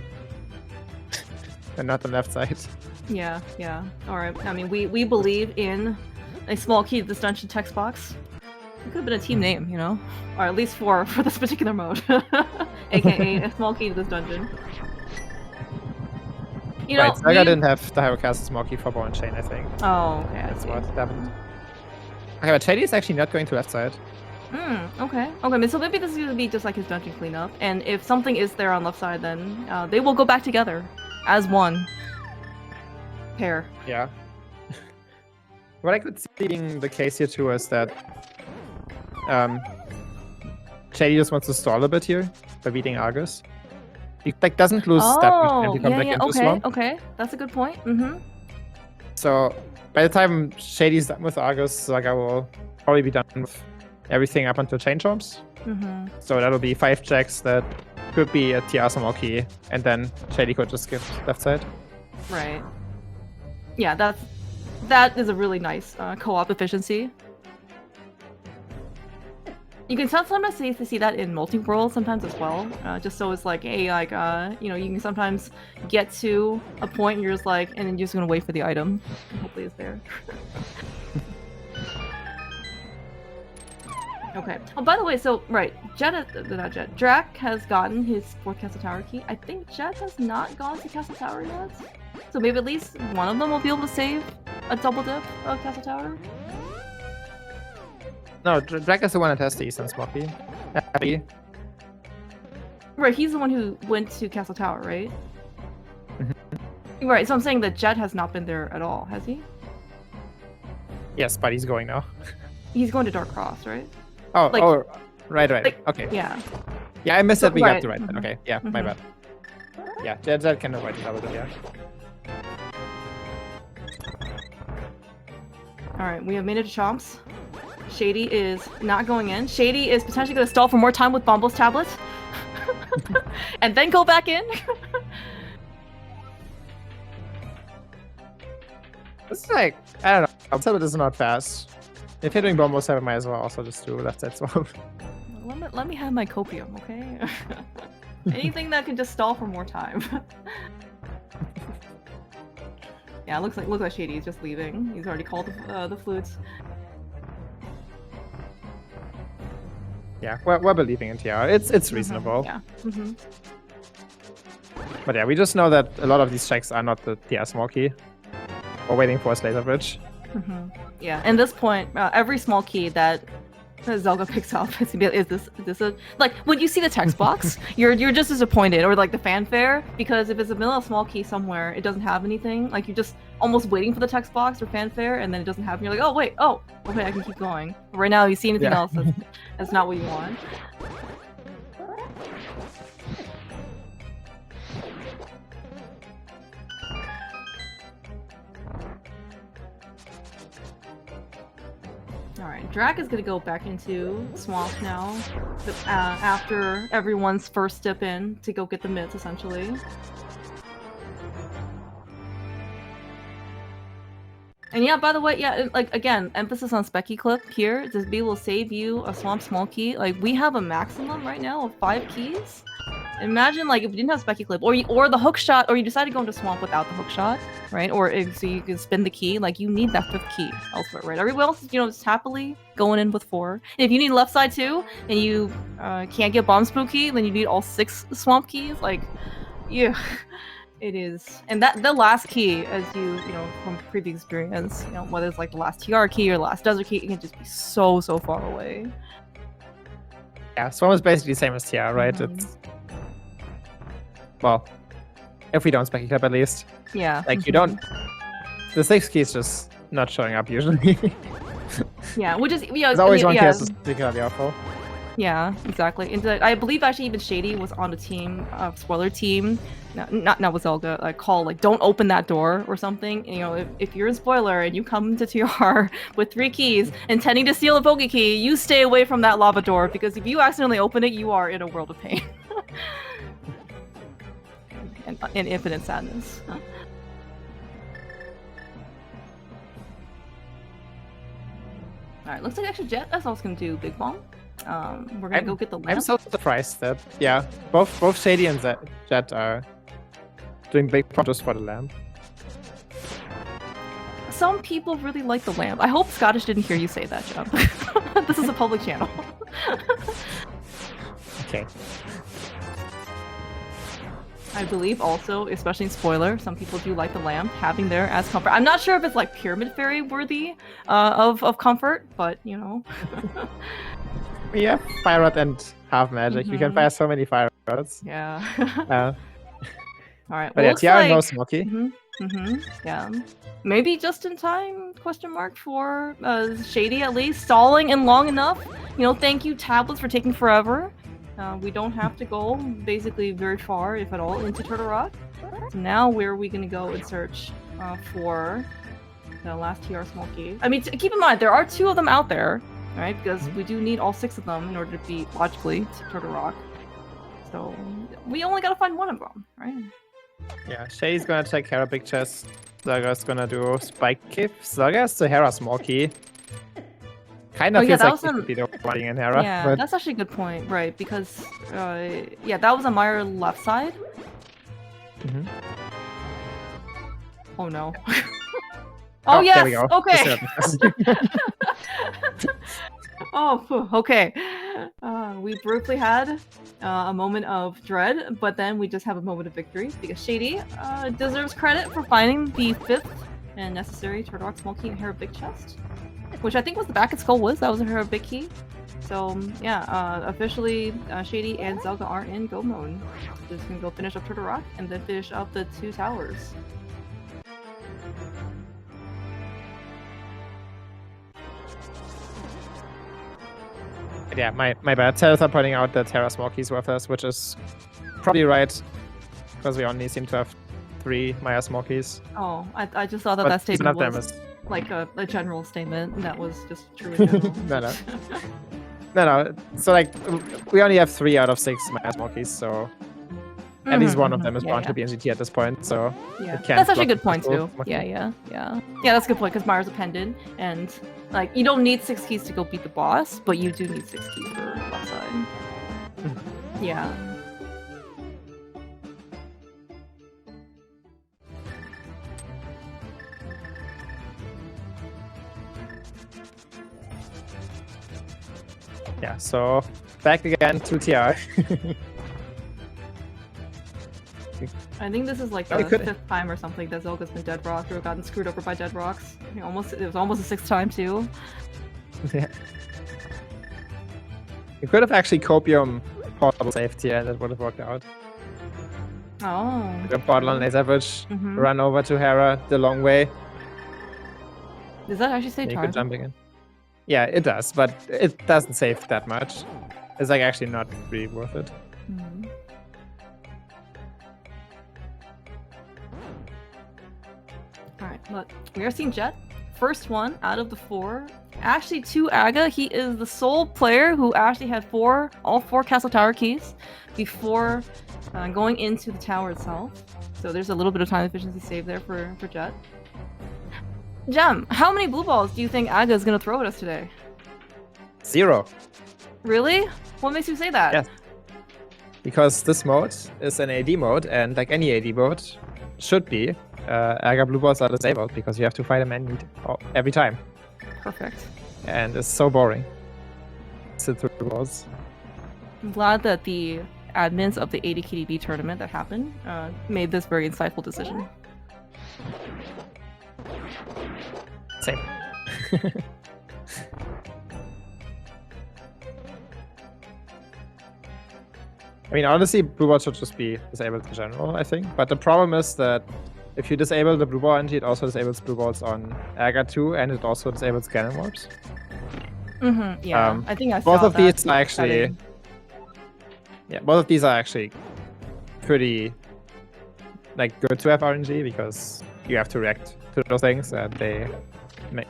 and not the left side. Yeah. Alright, I mean, we believe in a small key to this dungeon text box. It could have been a team name, you know? Or at least for this particular mode. AKA a small key to this dungeon. You know, Right, Zelga didn't have the Hyrocast small key for Ball and Chain, I think. Oh, okay. That's what happened. Okay, but Shady is actually not going to left side. Okay, so maybe this is going to be just like his dungeon cleanup, and if something is there on left side, then they will go back together as one pair. Yeah. What I could see being the case here too is that Shady just wants to stall a bit here by beating Argus. He like doesn't lose that much time to come back into swamp. Okay, that's a good point. So by the time Shady's done with Argus, Zelga will probably be done with everything up until Chain Chomps. So that'll be 5 checks that could be a TR small key, and then Shady could just skip left side. Right. Yeah, that is a really nice co-op efficiency. You can sometimes see that in multi-world sometimes as well. Just so it's like, hey, like, you know, you can sometimes get to a point and you're just like, and then you're just gonna wait for the item. And hopefully it's there. Okay. Oh, by the way, so, right, not Jet, Drac has gotten his 4th Castle Tower key. I think Jet has not gone to Castle Tower yet. So maybe at least one of them will be able to save a double dip of Castle Tower. No, Drac is the one that has the Eastern Smoky. Right, he's the one who went to Castle Tower, right? Right, so I'm saying that Jet has not been there at all, has he? Yes, but he's going now. He's going to Dark Cross, right? Oh, Like- oh, right. like- Okay. Yeah. Yeah, I missed that we got Right. the right one. Okay, yeah, my Mhm. bad. Yeah, Jet can avoid the double dip, yeah. Alright, we have made it to Chomps. Shady is not going in. Shady is potentially going to stall for more time with Bombos Tablet. And then go back in. It's like, I don't know. Tablet is not fast. If you're doing Bombo 7, might as well also just do left side swap. Let me have my copium, okay? Anything that can just stall for more time. Yeah, looks like Shady is just leaving. He's already called the flutes. Yeah, we're believing in TR. It's reasonable. Yeah. But yeah, we just know that a lot of these checks are not the TR small key. We're waiting for a Slater Bridge. Yeah, and this point, every small key that Zelda picks up is this a like when you see the text box, you're just disappointed, or like the fanfare, because if it's a vanilla small key somewhere, it doesn't have anything. Like you're just almost waiting for the text box or fanfare, and then it doesn't happen. You're like, oh wait, okay, I can keep going. But right now, you see anything else that's not what you want. Alright, Drac is gonna go back into Swamp now, after everyone's first dip in to go get the mids, essentially. And yeah, by the way, yeah, like, again, emphasis on Specky Clip here. This B will save you a Swamp small key. Like, we have a maximum right now of 5 keys. Imagine, like, if we didn't have Specky Clip, or the hook shot, or you decide to go into Swamp without the hook shot, right? Or so you can spin the key, like, you need that 5th key elsewhere, right? Everyone else, you know, is happily going in with 4. And if you need left side too, and you can't get Bomb Spooky, then you need all 6 Swamp keys, like, yeah. It is, and that the last key, as you know from previous experience, you know, whether it's like the last TR key or the last desert key, it can just be so far away. Yeah, Swamp is basically the same as TR, right? It's well, if we don't Specky Clip at least. Yeah. Like you don't. The 6th key is just not showing up usually. Yeah, which is There's always one key that's particularly awful. Yeah, exactly. And I believe actually even Shady was on the team, spoiler team, not with Zelda, like call like don't open that door or something. And, you know, if you're a spoiler and you come to TR with 3 keys intending to steal a Poke key, you stay away from that lava door, because if you accidentally open it, you are in a world of pain. and infinite sadness. Alright, looks like actually Jet is also gonna do Big Bomb. We're gonna go get the lamp. I'm so surprised that both Shady and Jet are doing Big Bomb just for the lamp. Some people really like the lamp. I hope Scottish didn't hear you say that, Jeff. This is a public channel. Okay. I believe also, especially in spoiler, some people do like the lamp having there as comfort. I'm not sure if it's like Pyramid Fairy worthy of comfort, but you know. We have Fire Rod and Half Magic. We can fire so many Fire Rods. Yeah. Alright, but well, yeah, TR like... no Smoky. Yeah. Maybe just in time, question mark, for Shady at least. Stalling and long enough. You know, thank you, Tablets, for taking forever. We don't have to go basically very far, if at all, into Turtle Rock. So now where are we going to go and search for the last TR small key? I mean, keep in mind, there are 2 of them out there, right? Because we do need all 6 of them in order to beat, logically, Turtle Rock. So we only got to find 1 of them, right? Yeah, Shady's gonna take Hera Big Chest. Zaga's gonna do Spike Kick. Zaga has the Hera small key. kind of Oh, yeah, feels that like was he should be the one in Hera. Yeah, But that's actually a good point, right? Because, yeah, that was on my left side. Mhm. Oh no. Oh, there we yes! go. Okay! Just there. Oh, phew, okay. We briefly had a moment of dread, but then we just have a moment of victory because Shady deserves credit for finding the 5th and necessary Turtle Rock Small Key and Hera Big Chest, which I think was the back at Skull Woods. That was a Hera Big Key. So yeah, officially Shady and Zelga are in go mode. Just gonna go finish up Turtle Rock and then finish up the 2 towers. Yeah, my bad. Terra's are pointing out that Terra Small Keys with us, which is probably right, because we only seem to have 3 Maya Small Keys. Oh, I just thought that But that statement none of them was is... like a general statement that was just true in general. No. So like, we only have 3 out of 6 Maya Small Keys, so at least one of them is bound to be in GT at this point. So yeah, it can't that's actually a block good point the too. full Yeah, that's a good point because Myra's a pendant, and like you don't need 6 keys to go beat the boss, but you do need 6 keys for left side. Yeah. Yeah, so back again to TR. I think this is like the 5th time or something that Zelga's been dead rocked or gotten screwed over by dead rocks. It was almost the 6th time too. Yeah. You could have actually copium portable saved here, that would have worked out. Oh. The portal on laser bridge, run over to Hera the long way. Does that actually say You charge? could jump again. Yeah, it does, but it doesn't save that much. It's like actually not really worth it. Alright, look. We are seeing Jet. First one out of the 4. Actually, to Aga, he is the sole player who actually had all 4 Castle Tower keys before going into the tower itself. So there's a little bit of time efficiency saved there for Jet. Gem, how many blue balls do you think Aga is going to throw at us today? 0. Really? What makes you say that? Yes. Because this mode is an AD mode, and like any AD mode should be, Aga blue balls are disabled because you have to fight them every time. Perfect. And it's so boring. Sit through blue balls. I'm glad that the admins of the 80 KDB tournament that happened made this very insightful decision. Same. I mean, honestly, blue balls should just be disabled in general, I think. But the problem is that if you disable the blue ball entity, it also disables blue balls on Aga 2, and it also disables cannon warps. Yeah, I think I saw both of that these are actually... setting. Yeah, both of these are actually pretty like good to have RNG because you have to react to those things and they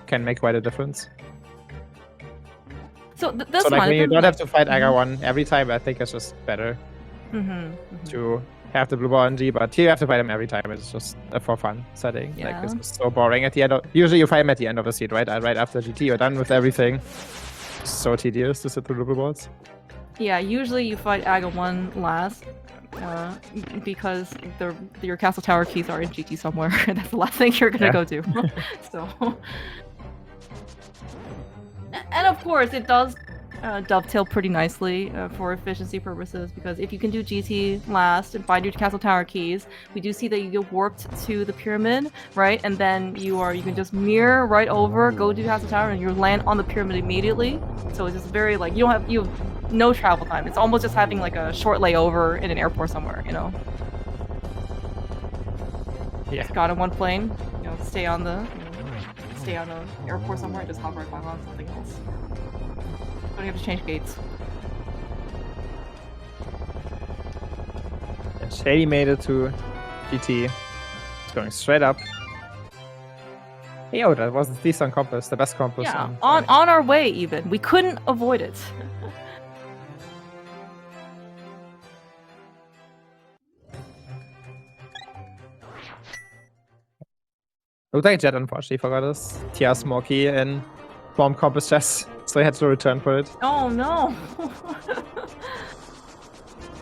can make quite a difference. So this so like one, when you don't have to fight Aga 1 every time, I think it's just better to have the blue ball RNG, but here you have to fight him every time. It's just a for fun setting. Yeah. Like, it's just so boring at the end of... Usually you fight him at the end of the seed, right? Right after GT, you're done with everything. So tedious to sit through the blue balls. Yeah, usually you fight Aga 1 last, because your Castle Tower keys are in GT somewhere. That's the last thing you're gonna go to. So, and of course, it does dovetail pretty nicely for efficiency purposes, because if you can do GT last and find your Castle Tower keys, we do see that you get warped to the pyramid, right? And then you can just mirror right over, go to Castle Tower, and you land on the pyramid immediately. So it's just very like you have no travel time. It's almost just having like a short layover in an airport somewhere, you know? Yeah. Just got in one plane, stay on the airport somewhere and just hop right back on something else. Don't have to change gates. And Shady made it to GT. It's going straight up. Hey, oh, that was the decent compass, the best compass. Yeah, on our way even. We couldn't avoid it. Looked like Jet unfortunately forgot us. TR Smoky and bomb compass chest. so I had to return for it. Oh no!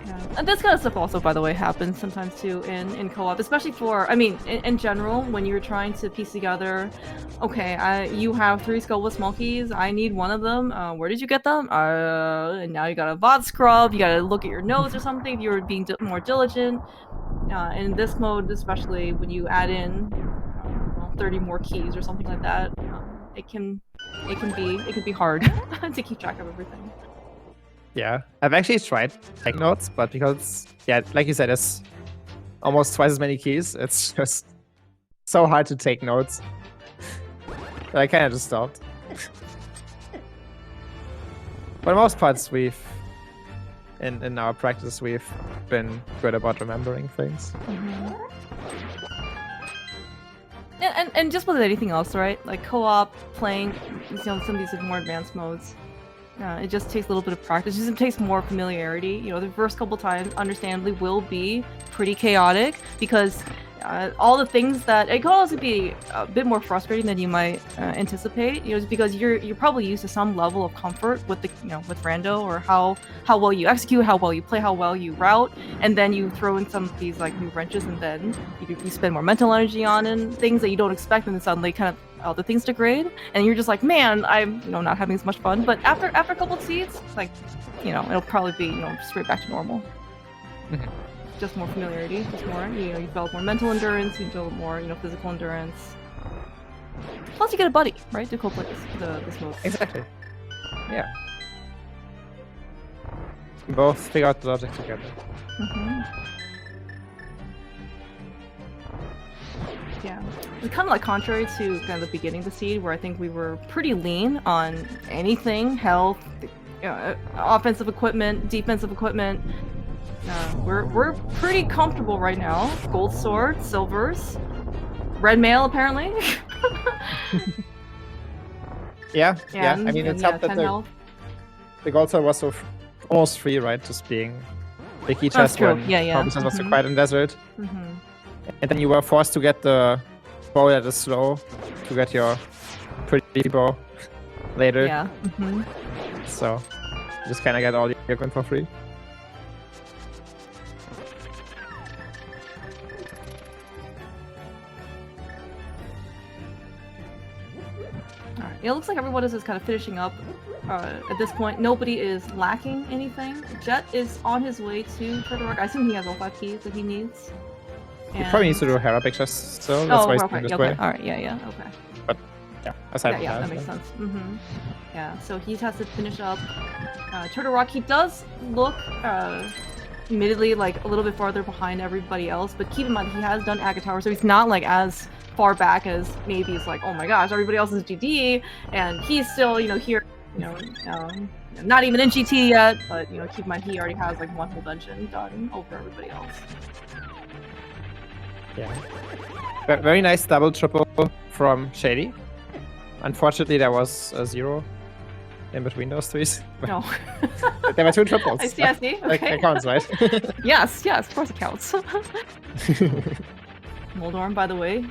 Yeah. And this kind of stuff also, by the way, happens sometimes too in co-op, especially for, I mean, in general, when you're trying to piece together, okay, you have 3 skull-less monkeys, I need one of them, where did you get them? And now you got a bot scrub, you gotta look at your notes or something if you were being more diligent. In this mode, especially when you add in 30 more keys or something like that, it can be hard to keep track of everything. Yeah, I've actually tried take notes, but because, yeah, like you said, it's almost twice as many keys. It's just so hard to take notes. But I kind of just stopped. For the most parts, in our practice, we've been good about remembering things. Mm-hmm. And just with anything else, right? Like co-op, playing, some of these more advanced modes. It just takes a little bit of practice. It just takes more familiarity. The first couple times, understandably, will be pretty chaotic because all the things that it could also be a bit more frustrating than you might anticipate. Because you're probably used to some level of comfort with the with rando, or how well you execute, how well you play, how well you route, and then you throw in some of these like new wrenches, and then you spend more mental energy on and things that you don't expect, and then suddenly kind of the things degrade, and you're just like, man, I'm not having as much fun. But after a couple of seeds, like it'll probably be straight back to normal. Just more familiarity, just more you develop more mental endurance, you develop more physical endurance. Plus you get a buddy, right, to cope with this mode. Exactly. Yeah. We both figure out the logic together. Yeah, it's kind of like contrary to kind of the beginning of the seed, where I think we were pretty lean on anything, health, offensive equipment, defensive equipment. We're pretty comfortable right now. Gold sword, silvers, red mail apparently. Yeah. I mean, it's helped that the gold sword was so almost free, right? Just being the key chest when Providence was required in desert. And then you were forced to get the bow that is slow to get your pretty bow later. Yeah. So you just kind of get all your equipment for free. Alright, it looks like everyone is just kind of finishing up at this point. Nobody is lacking anything. Jet is on his way to Turtle Rock. I assume he has all 5 keys that he needs. He probably needs to do a Hera picture, so that's why he's going this way. Alright, yeah, okay. But, yeah, aside from that makes sense. Yeah, so he has to finish up Turtle Rock. He does look, admittedly, like a little bit farther behind everybody else, but keep in mind he has done Aga Tower, so he's not like as far back as maybe it's like, oh my gosh, everybody else is GD, and he's still, here, not even in GT yet, but keep in mind he already has like one whole dungeon done over everybody else. Yeah. Very nice double triple from Shady. Unfortunately, there was a 0 in between those 3s. No. There were 2 triples. I see. Okay. That counts, right? Yes, of course it counts. Moldorm, by the way.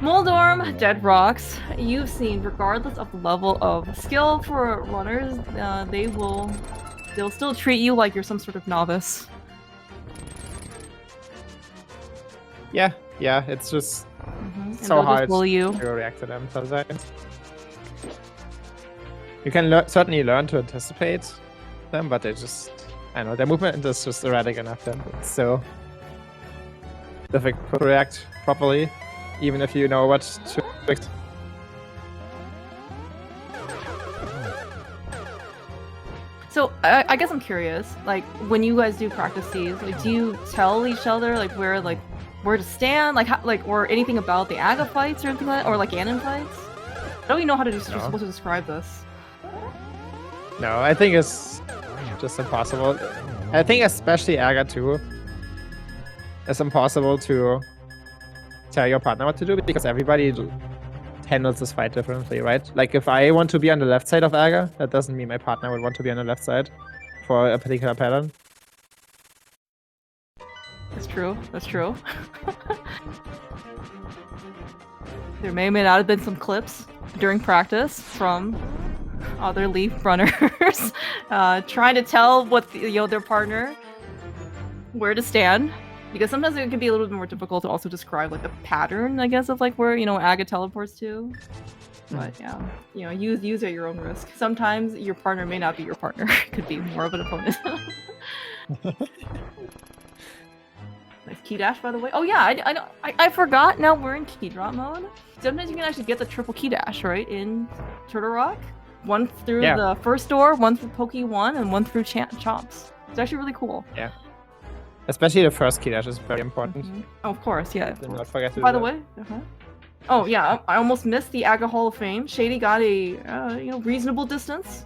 Moldorm, Dead Rocks. You've seen, regardless of the level of skill for runners, they'll still treat you like you're some sort of novice. Yeah, it's just so hard to react to them sometimes. You can certainly learn to anticipate them, but they just, I don't know, their movement is just erratic enough that it's still difficult to react properly, even if you know what to expect. So I guess I'm curious, like when you guys do practice these, like do you tell each other where to stand, or anything about the Aga fights or anything like that, or like Ganon fights? I don't even know how to supposed to describe this. No, I think it's just impossible. I think especially Aga 2, it's impossible to tell your partner what to do because everybody handles this fight differently, right? Like if I want to be on the left side of Aga, that doesn't mean my partner would want to be on the left side for a particular pattern. That's true. There may or may not have been some clips during practice from other Leaf runners, trying to tell what their partner where to stand, because sometimes it can be a little bit more difficult to also describe like the pattern, I guess, of like where Aga teleports to. But yeah, use at your own risk. Sometimes your partner may not be your partner; it could be more of an opponent. Nice key dash, by the way. Oh yeah, I forgot. Now we're in key drop mode. Sometimes you can actually get the triple key dash right in Turtle Rock. One through the first door, one through Poke 1, and one through Chomps. It's actually really cool. Yeah. Especially the first key dash is very important. Oh, of course, yeah. Do not forget to By do the that. way, oh yeah, I almost missed the Aga Hall of Fame. Shady got a reasonable distance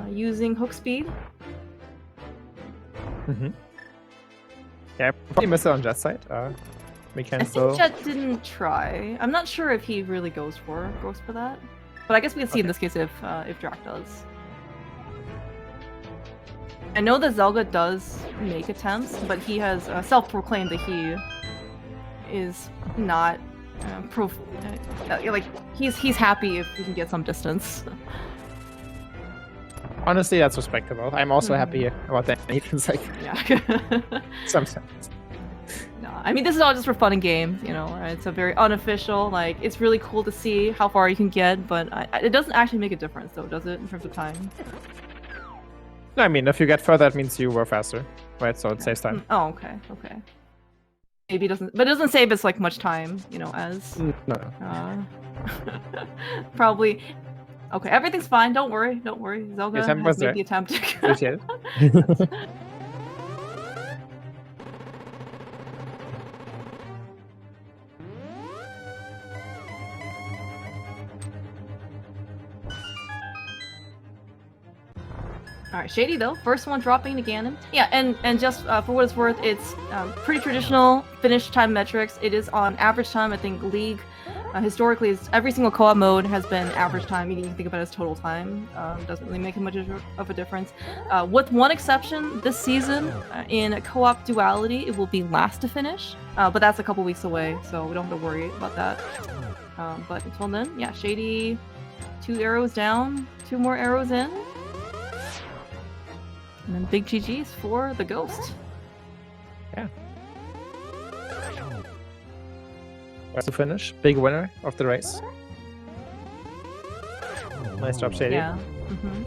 using hook speed. Yeah, I probably missed it on Jet's side. We can I think Jet didn't try. I'm not sure if he really goes for that, but I guess we can see in this case if Drac does. I know that Zelga does make attempts, but he has self-proclaimed that he is not like he's happy if he can get some distance. Honestly, that's respectable. I'm also happy about that. It's like sometimes. No, I mean this is all just for fun and games, It's a very unofficial. Like it's really cool to see how far you can get, but it doesn't actually make a difference, though, does it, in terms of time? No, I mean, if you get further, it means you were faster, right? So it saves time. Oh, okay. Maybe it doesn't, but it doesn't save us like much time, as no. probably. Okay, everything's fine. Don't worry. Zelga has made the attempt. Appreciate it. Alright, Shady though, first one dropping to Ganon. Yeah, and just for what it's worth, it's pretty traditional finish time metrics. It is on average time. I think League historically every single co-op mode has been average time. You can think about it as total time. Doesn't really make much of a difference. With one exception, this season in co-op duality, it will be last to finish. But that's a couple weeks away, so we don't have to worry about that. But until then, yeah, Shady, 2 arrows down, 2 more arrows in. And then big GG's for the Ghost. Yeah. To finish, big winner of the race. Nice job, Shady. Yeah.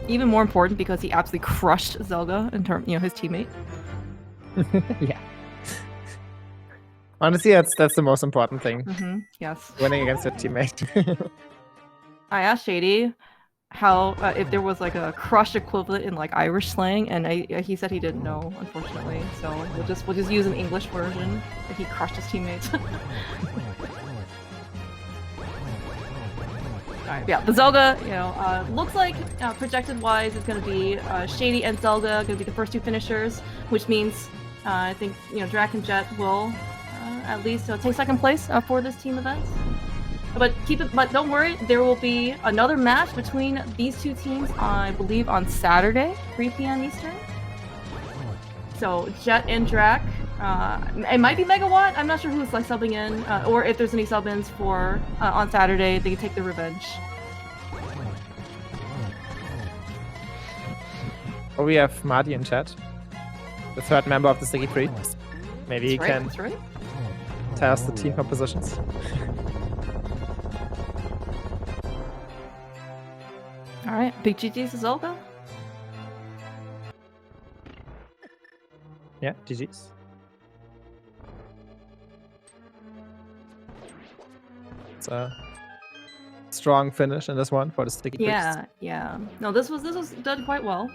Even more important because he absolutely crushed Zelga in terms, his teammate. Yeah. Honestly, that's the most important thing. Yes. Winning against your teammate. I asked Shady how if there was like a crush equivalent in like Irish slang, and he said he didn't know, unfortunately. So we'll just use an English version. That he crushed his teammates. Alright, yeah, the Zelga, looks like projected wise it's gonna be Shady and Zelga gonna be the first 2 finishers, which means I think Drac and Jet will at least take second place for this team event. But don't worry, there will be another match between these 2 teams, I believe, on Saturday, 3 p.m. Eastern. So Jet and Drac, it might be Megawatt. I'm not sure who's like subbing in, or if there's any sub-ins for on Saturday. They can take their revenge. Oh, we have Marty in chat, the 3rd member of the Sticky Tree. Maybe he can tell us the team compositions. Alright, big GG's to Zelga. Yeah, GG's. It's a strong finish in this one for the Sticky Priest. Yeah. No, this was done quite well.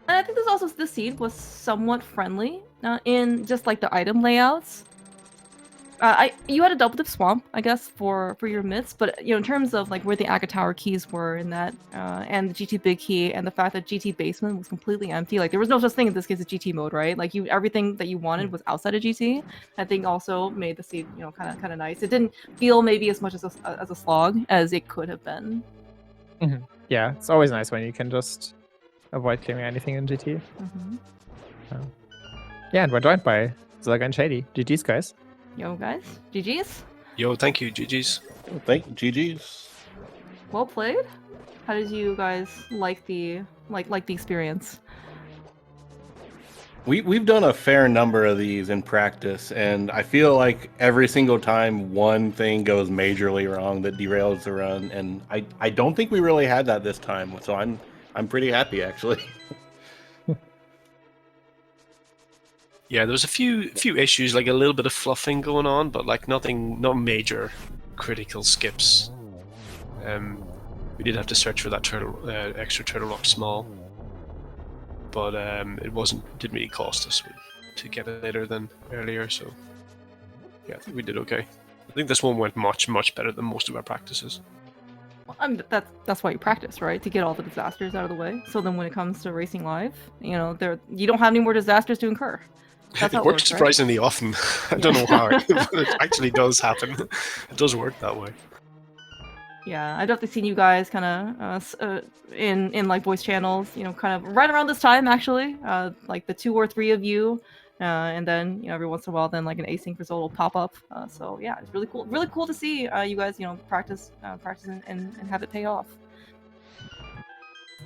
And I think this seed was somewhat friendly in just like the item layouts. You had a double dip swamp, I guess, for your myths, but in terms of like where the Aga Tower keys were in that, and the GT big key, and the fact that GT basement was completely empty, like there was no such thing in this case as GT mode, right? Like everything that you wanted was outside of GT. I think also made the seed, kind of nice. It didn't feel maybe as much as a slog as it could have been. Yeah, it's always nice when you can just avoid clearing anything in GT. Yeah, and we're joined by Zelga and Shady. GG's, guys. Yo, guys. GG's? Yo, thank you, GG's. Thank you, GG's. Well played. How did you guys like the experience? We've done a fair number of these in practice, and I feel like every single time one thing goes majorly wrong that derails the run, and I don't think we really had that this time, so I'm pretty happy actually. Yeah, there was a few issues, like a little bit of fluffing going on, but like nothing, no major critical skips. We did have to search for that extra turtle rock small, but it didn't really cost us to get it later than earlier. So yeah, I think we did okay. I think this one went much better than most of our practices. Well, I mean, that's why you practice, right? To get all the disasters out of the way. So then when it comes to racing live, you know, you don't have any more disasters to incur. That's how It works right? surprisingly often. I don't know how, but it actually does happen. It does work that way. Yeah, I've definitely seen you guys kind of in like voice channels, you know, kind of right around this time actually, like the 2 or 3 of you, and then you know every once in a while then like an async result will pop up. So yeah, it's really cool to see you guys, you know, practice and have it pay off.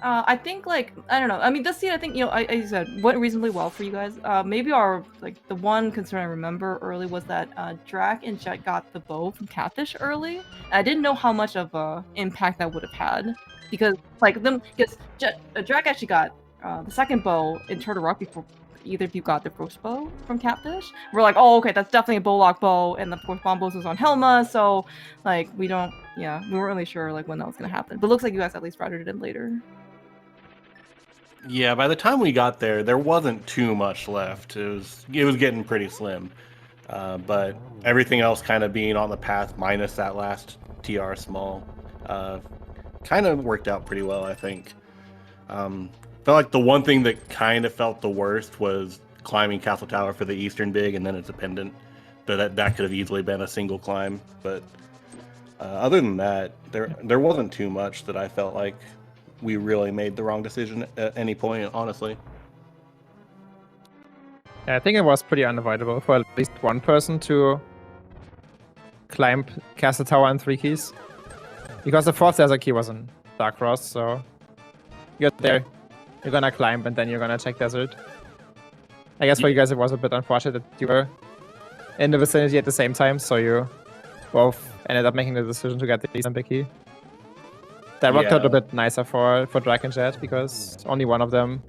I think like I don't know. I mean, this scene I think you know as you said went reasonably well for you guys. Maybe the one concern I remember early was that Drac and Jet got the bow from Catfish early. And I didn't know how much of a impact that would have had because Drac actually got the second bow in Turtle Rock before either of you got the first bow from Catfish. We're like, oh okay, that's definitely a bow lock bow, and the fourth bombos was on Helma, so like we weren't really sure like when that was gonna happen. But it looks like you guys at least routed it in later. Yeah, by the time we got there wasn't too much left. It was getting pretty slim, but everything else kind of being on the path minus that last TR small, kind of worked out pretty well, I think. Felt like the one thing that kind of felt the worst was climbing Castle Tower for the Eastern Big, and then it's a pendant. But that could have easily been a single climb. But other than that, there wasn't too much that I felt like we really made the wrong decision at any point, honestly. Yeah, I think it was pretty unavoidable for at least one person to climb Castle Tower in 3 keys. Because the 4th desert key was in Dark Frost, so you're there, you're gonna climb, and then you're gonna check desert. I guess for you guys it was a bit unfortunate that you were in the vicinity at the same time, so you both ended up making the decision to get the Eastern Big key. That worked out a bit nicer for Drac and Jet because only one of them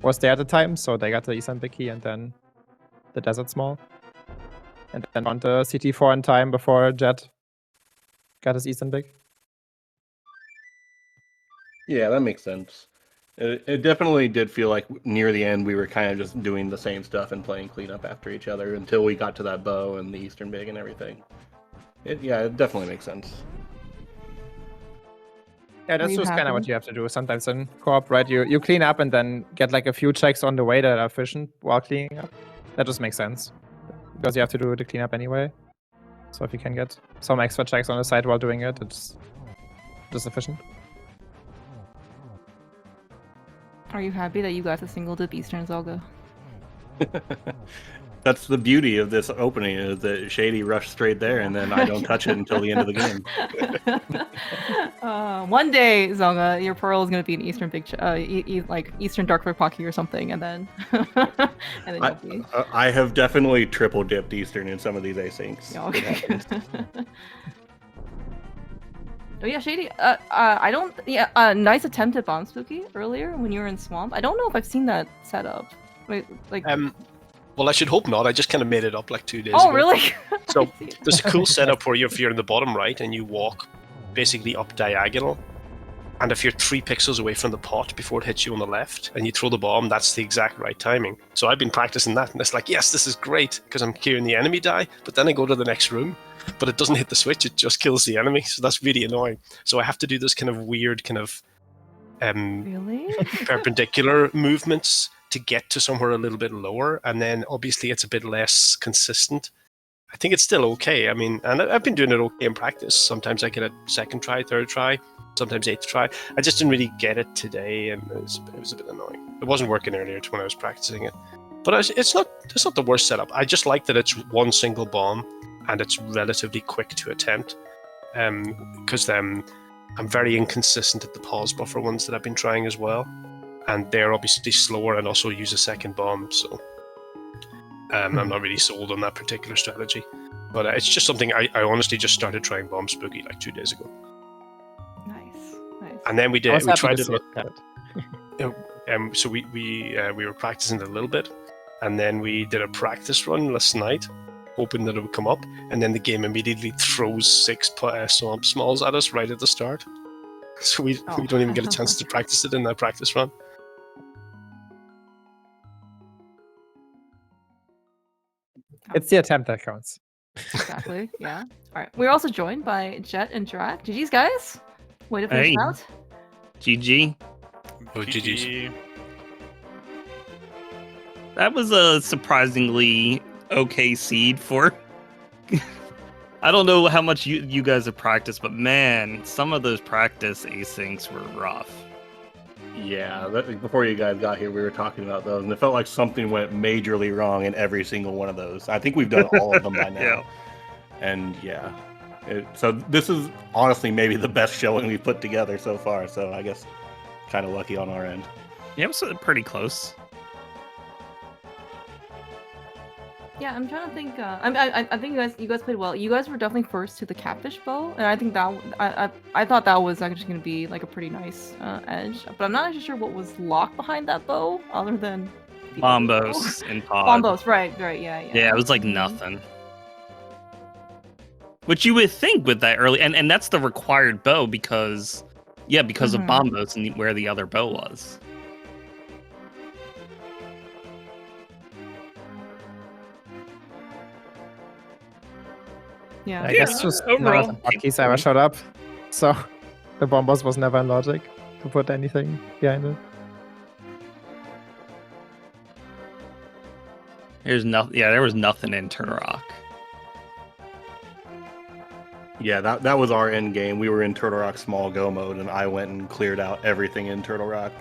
was there at the time, so they got the Eastern Big key and then the Desert Small. And then on the CT4 in time before Jet got his Eastern Big. Yeah, that makes sense. It definitely did feel like near the end we were kind of just doing the same stuff and playing cleanup after each other until we got to that bow and the Eastern Big and everything. It definitely makes sense. Yeah, that's just kind of what you have to do sometimes in co-op, right? You clean up and then get like a few checks on the way that are efficient while cleaning up. That just makes sense. Because you have to do the cleanup anyway. So if you can get some extra checks on the side while doing it, it's just efficient. Are you happy that you got the single dip Eastern Zelga? That's the beauty of this opening, is that Shady rushed straight there, and then I don't touch it until the end of the game. One day, Zelga, your pearl is going to be an Eastern like Eastern Dark Pocky or something, and then, I have definitely triple dipped Eastern in some of these asyncs. Yeah, okay. Oh yeah, Shady. I don't. Yeah, nice attempt at Bomb Spooky earlier when you were in Swamp. I don't know if I've seen that setup. Wait, like. Well, I should hope not. I just kind of made it up like 2 days ago. Oh, really? So there's a cool setup where if you're in the bottom right and you walk basically up diagonal, and if you're 3 pixels away from the pot before it hits you on the left and you throw the bomb, that's the exact right timing. So I've been practicing that, and it's like, yes, this is great because I'm hearing the enemy die, but then I go to the next room, but it doesn't hit the switch, it just kills the enemy. So that's really annoying. So I have to do this kind of weird kind of really? perpendicular movements to get to somewhere a little bit lower, and then obviously it's a bit less consistent. I think it's still okay. I mean, and I've been doing it okay in practice. Sometimes I get a 2nd try, 3rd try, sometimes 8th try. I just didn't really get it today, and it was a bit annoying. It wasn't working earlier when I was practicing it, but it's not the worst setup. I just like that it's one single bomb and it's relatively quick to attempt, because I'm very inconsistent at the pause buffer ones that I've been trying as well, and they're obviously slower and also use a second bomb. So I'm not really sold on that particular strategy. But it's just something I honestly just started trying Bomb Spooky like 2 days ago. Nice. And then we I was tried happy it. to see that. So we were practicing it a little bit, and then we did a practice run last night, hoping that it would come up, and then the game immediately throws 6 swamp smalls at us right at the start. So we don't even get a chance to practice it in that practice run. It's the attempt that counts. Exactly. Yeah. All right. We're also joined by Jet and Drac. GG's, guys. Way to finish Hey. out. GG. Oh, GG's. That was a surprisingly okay seed for. I don't know how much you guys have practiced, but man, some of those practice asyncs were rough. Yeah, before you guys got here, we were talking about those, and it felt like something went majorly wrong in every single one of those. I think we've done all of them by now. Yeah. And yeah, so this is honestly maybe the best showing we've put together so far. So I guess kind of lucky on our end. Yeah, it was pretty close. Yeah, I'm trying to think. I think you guys played well. You guys were definitely first to the catfish bow, and I think that I thought that was actually going to be like a pretty nice edge. But I'm not actually sure what was locked behind that bow, other than the Bombos and pod. Bombos, right, yeah. Yeah, it was like nothing. Which you would think with that early, and that's the required bow because of Bombos and where the other bow was. Yeah. I guess just overall, none of the hotkeys ever showed up. So the Bombos was never in logic to put anything behind it. There was nothing in Turtle Rock. Yeah, that was our end game. We were in Turtle Rock small go mode, and I went and cleared out everything in Turtle Rock.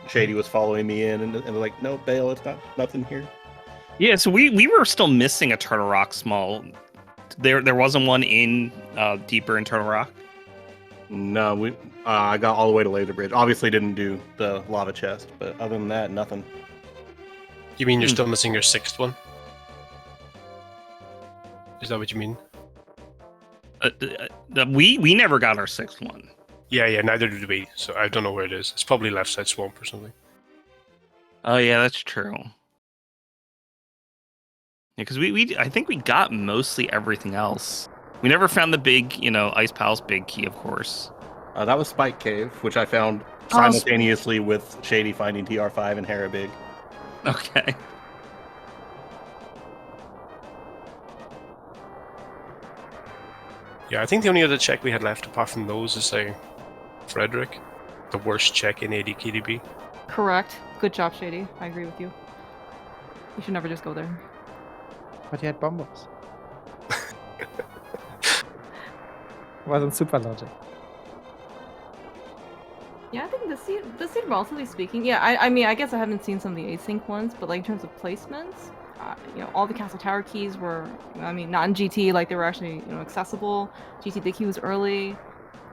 Shady was following me in, and like, no, Bale, it's nothing here. Yeah, so we were still missing a Turtle Rock small. There wasn't one in deeper in Turtle Rock. No, I got all the way to Laser Bridge. Obviously, didn't do the lava chest, but other than that, nothing. You mean you're still missing your 6th one? Is that what you mean? We never got our 6th one. Yeah, neither did we. So I don't know where it is. It's probably left side swamp or something. Oh yeah, that's true. Yeah, because I think we got mostly everything else. We never found the big, Ice Palace big key, of course. That was Spike Cave, which I found simultaneously with Shady finding TR5 and Harabig. Okay. Yeah, I think the only other check we had left apart from those is Frederick, the worst check in AD KDB. Correct. Good job, Shady. I agree with you. You should never just go there. But you had Bombos. Wasn't super logic. Yeah, I think this seed, relatively speaking, yeah. I mean, I guess I haven't seen some of the async ones, but like in terms of placements, all the castle tower keys were, not in GT, like they were actually, accessible. GT the key was early,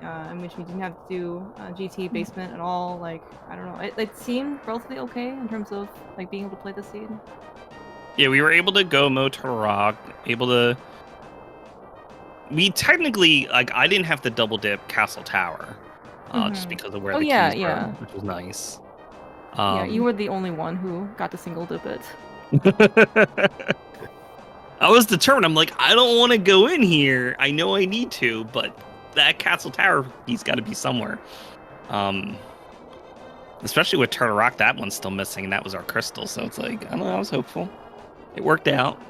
in which we didn't have to do GT basement at all. Like, I don't know, it seemed relatively okay in terms of like being able to play the seed. Yeah, we were able to go Mo Turtle Rock, we technically, I didn't have to double dip Castle Tower, just because of where the keys were, which was nice. Yeah, you were the only one who got to single dip it. I was determined. I'm like, I don't want to go in here. I know I need to, but that Castle Tower, he's got to be somewhere. Especially with Turtle Rock, that one's still missing, and that was our crystal. So it's like, I don't know, I was hopeful. It worked out.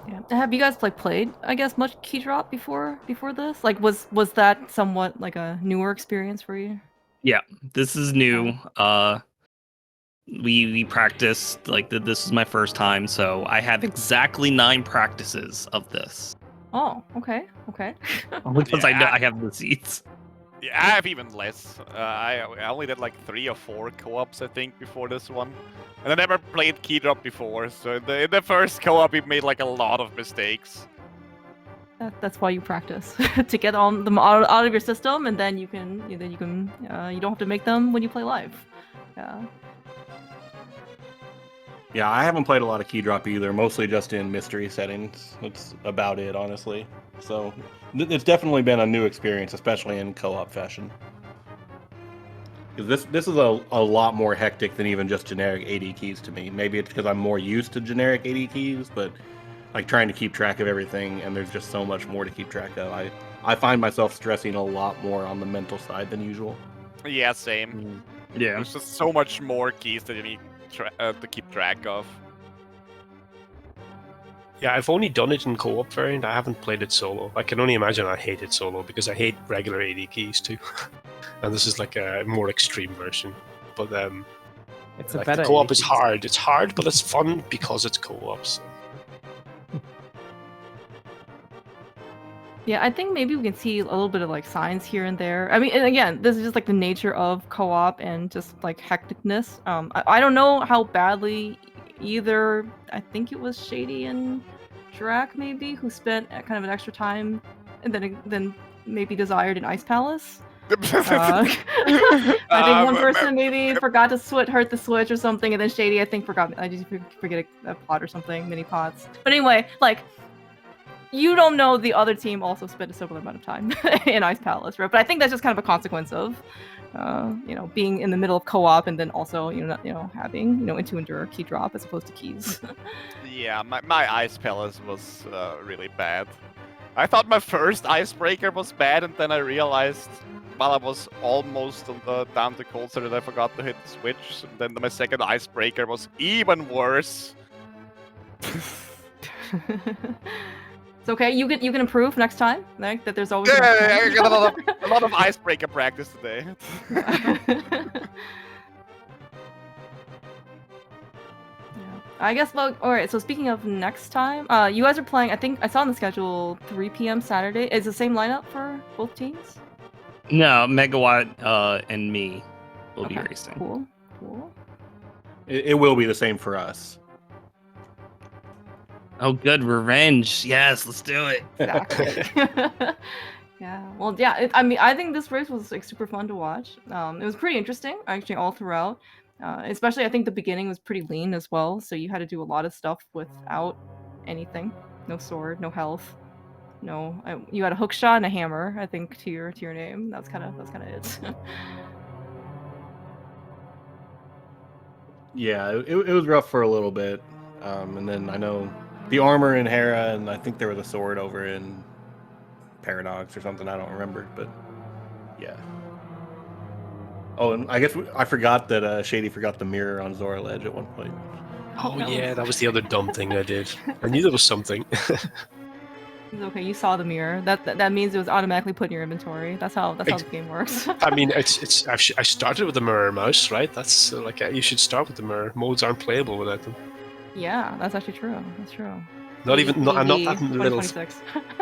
Yeah. Have you guys played, I guess, much key drop before this? Like, was that somewhat like a newer experience for you? Yeah, this is new. We practiced, this is my first time, so I have exactly 9 practices of this. Oh, okay. Because I know I have the seats. Yeah, I have even less. I only did like 3 or 4 co-ops, I think, before this one. And I never played Keydrop before, so in the first co-op we made like a lot of mistakes. That's why you practice to get all them out of your system, and then you don't have to make them when you play live. Yeah. Yeah, I haven't played a lot of Keydrop either, mostly just in mystery settings. That's about it, honestly. So it's definitely been a new experience, especially in co-op fashion. 'Cause this is a lot more hectic than even just generic AD keys to me. Maybe it's because I'm more used to generic AD keys, but like trying to keep track of everything, and there's just so much more to keep track of. I find myself stressing a lot more on the mental side than usual. Yeah, same. Yeah. There's just so much more keys that you need to keep track of. Yeah, I've only done it in co-op variant. I haven't played it solo. I can only imagine I hate it solo because I hate regular AD keys too. And this is like a more extreme version. But It's a like better the co-op AD is keys. hard. It's hard, but it's fun because it's co-op. So. Yeah, I think maybe we can see a little bit of like signs here and there. I mean, and again, this is just like the nature of co-op and just like hecticness. I don't know how badly either. I think it was Shady and Drac maybe who spent kind of an extra time, and then maybe desired an Ice Palace. I think one person maybe forgot to hurt the switch or something, and then Shady I think forgot. I just forget a pot or something, mini pots. But anyway, like. You don't know the other team also spent a similar amount of time in Ice Palace, right? But I think that's just kind of a consequence of, being in the middle of co-op and then also, having, to endure key drop as opposed to keys. Yeah, my Ice Palace was really bad. I thought my first Icebreaker was bad, and then I realized while I was almost on the down the coaster that I forgot to hit the switch. And then my second Icebreaker was even worse. It's okay. You can improve next time. Like that. There's always. Yeah, I got a lot of Icebreaker practice today. Yeah. I guess. Well, all right. So speaking of next time, you guys are playing. I think I saw on the schedule 3 p.m. Saturday. Is the same lineup for both teams? No, Megawatt and me will be Okay, racing. Cool. It will be the same for us. Oh, good. Revenge. Yes, let's do it. Exactly. Yeah. Well, yeah. I think this race was like super fun to watch. It was pretty interesting, actually, all throughout. Especially, I think the beginning was pretty lean as well. So you had to do a lot of stuff without anything. No sword, no health. No, you had a hook shot and a hammer. I think to your name. That's kind of it. Yeah, it was rough for a little bit, and then I know the armor in Hera, and I think there was a sword over in Paradox or something. I don't remember, but yeah. Oh, and I guess I forgot that Shady forgot the mirror on Zora Ledge at one point. Oh yeah, that was the other dumb thing I did. I knew there was something. It's okay, you saw the mirror. That means it was automatically put in your inventory. That's how the game works. I mean, I started with the mirror mouse, right? That's like you should start with the mirror. Modes aren't playable without them. Yeah, that's actually true. That's true. Not even not that little, 2026.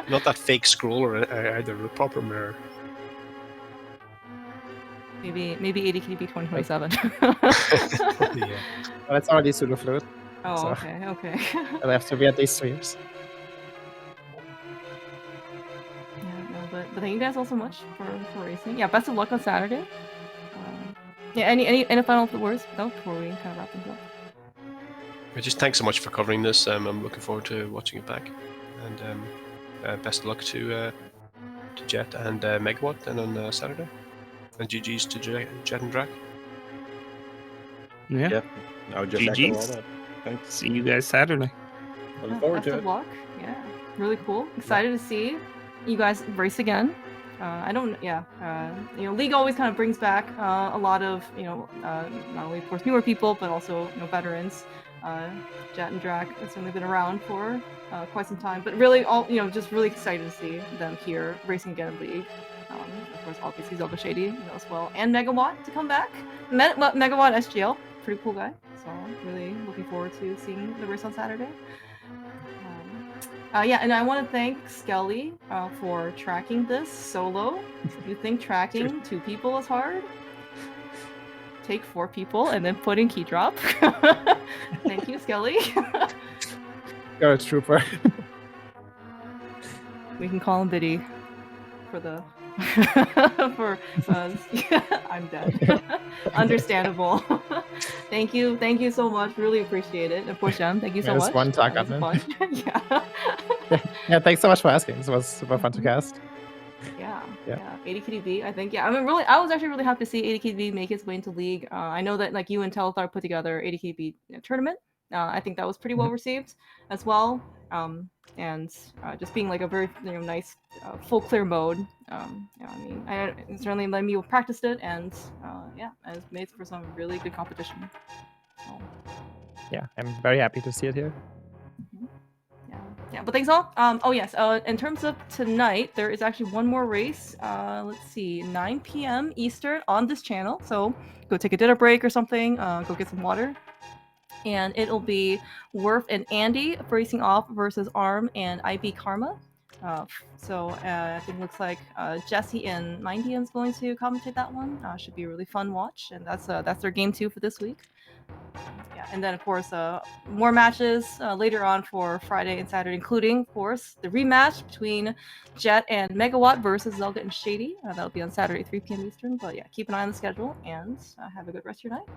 not that fake scroller either. The proper mirror. Maybe ADKB 2027. Yeah. But it's already pseudo fluid. Oh, So- okay. It'll have to be at least 3 years. Yeah, no, but thank you guys all so much for racing. Yeah, best of luck on Saturday. Yeah, any final words though before we kind of wrap things up? Just thanks so much for covering this. I'm looking forward to watching it back, and best of luck to Jet and Megawatt then on Saturday, and GG's to Jet and Drac. Yeah. Yeah. I would just echo all GGs. that. Thanks. See you guys Saturday. Looking forward best to of it. luck. Yeah, really cool. Excited to see you guys race again. League always kind of brings back a lot of, not only of course newer people, but also, veterans. Jet and Drac have certainly been around for quite some time, but really just really excited to see them here racing again in League. Of course, obviously Zelda Shady, as well, and Megawatt to come back. Megawatt SGL, pretty cool guy. So really looking forward to seeing the race on Saturday. Yeah, and I want to thank Skelly for tracking this solo. You think tracking 2 people is hard? Take 4 people and then put in key drop. Thank you, Skelly. You're a trooper. We can call him Biddy for the for I'm dead. Understandable. Thank you so much. Really appreciate it. And of course, Jem, thank you so Minus much. 1 talk It was admin. fun. Yeah. Yeah, thanks so much for asking. This was super fun to cast. Yeah, Yeah. 80KDB, I think. Yeah, I mean, I was actually really happy to see 80KDB make its way into League. I know that like you and Telethar put together 80KDB tournament. I think that was pretty well received as well. And just being like a very nice full clear mode. Yeah, I mean, it certainly let me practiced it, and yeah, it's made for some really good competition. So. Yeah, I'm very happy to see it here. Yeah, but thanks all. Oh yes, in terms of tonight, there is actually one more race. Let's see, 9 p.m. Eastern on this channel. So go take a dinner break or something. Go get some water. And it'll be Worf and Andy racing off versus Arm and IB Karma. I think it looks like Jesse and Mindian is going to commentate that one. Should be a really fun watch, and that's their game 2 for this week. Yeah, and then of course more matches later on for Friday and Saturday, including of course the rematch between Jet and Megawatt versus Zelda and Shady. That'll be on Saturday 3 p.m. Eastern. But yeah, keep an eye on the schedule and have a good rest of your night.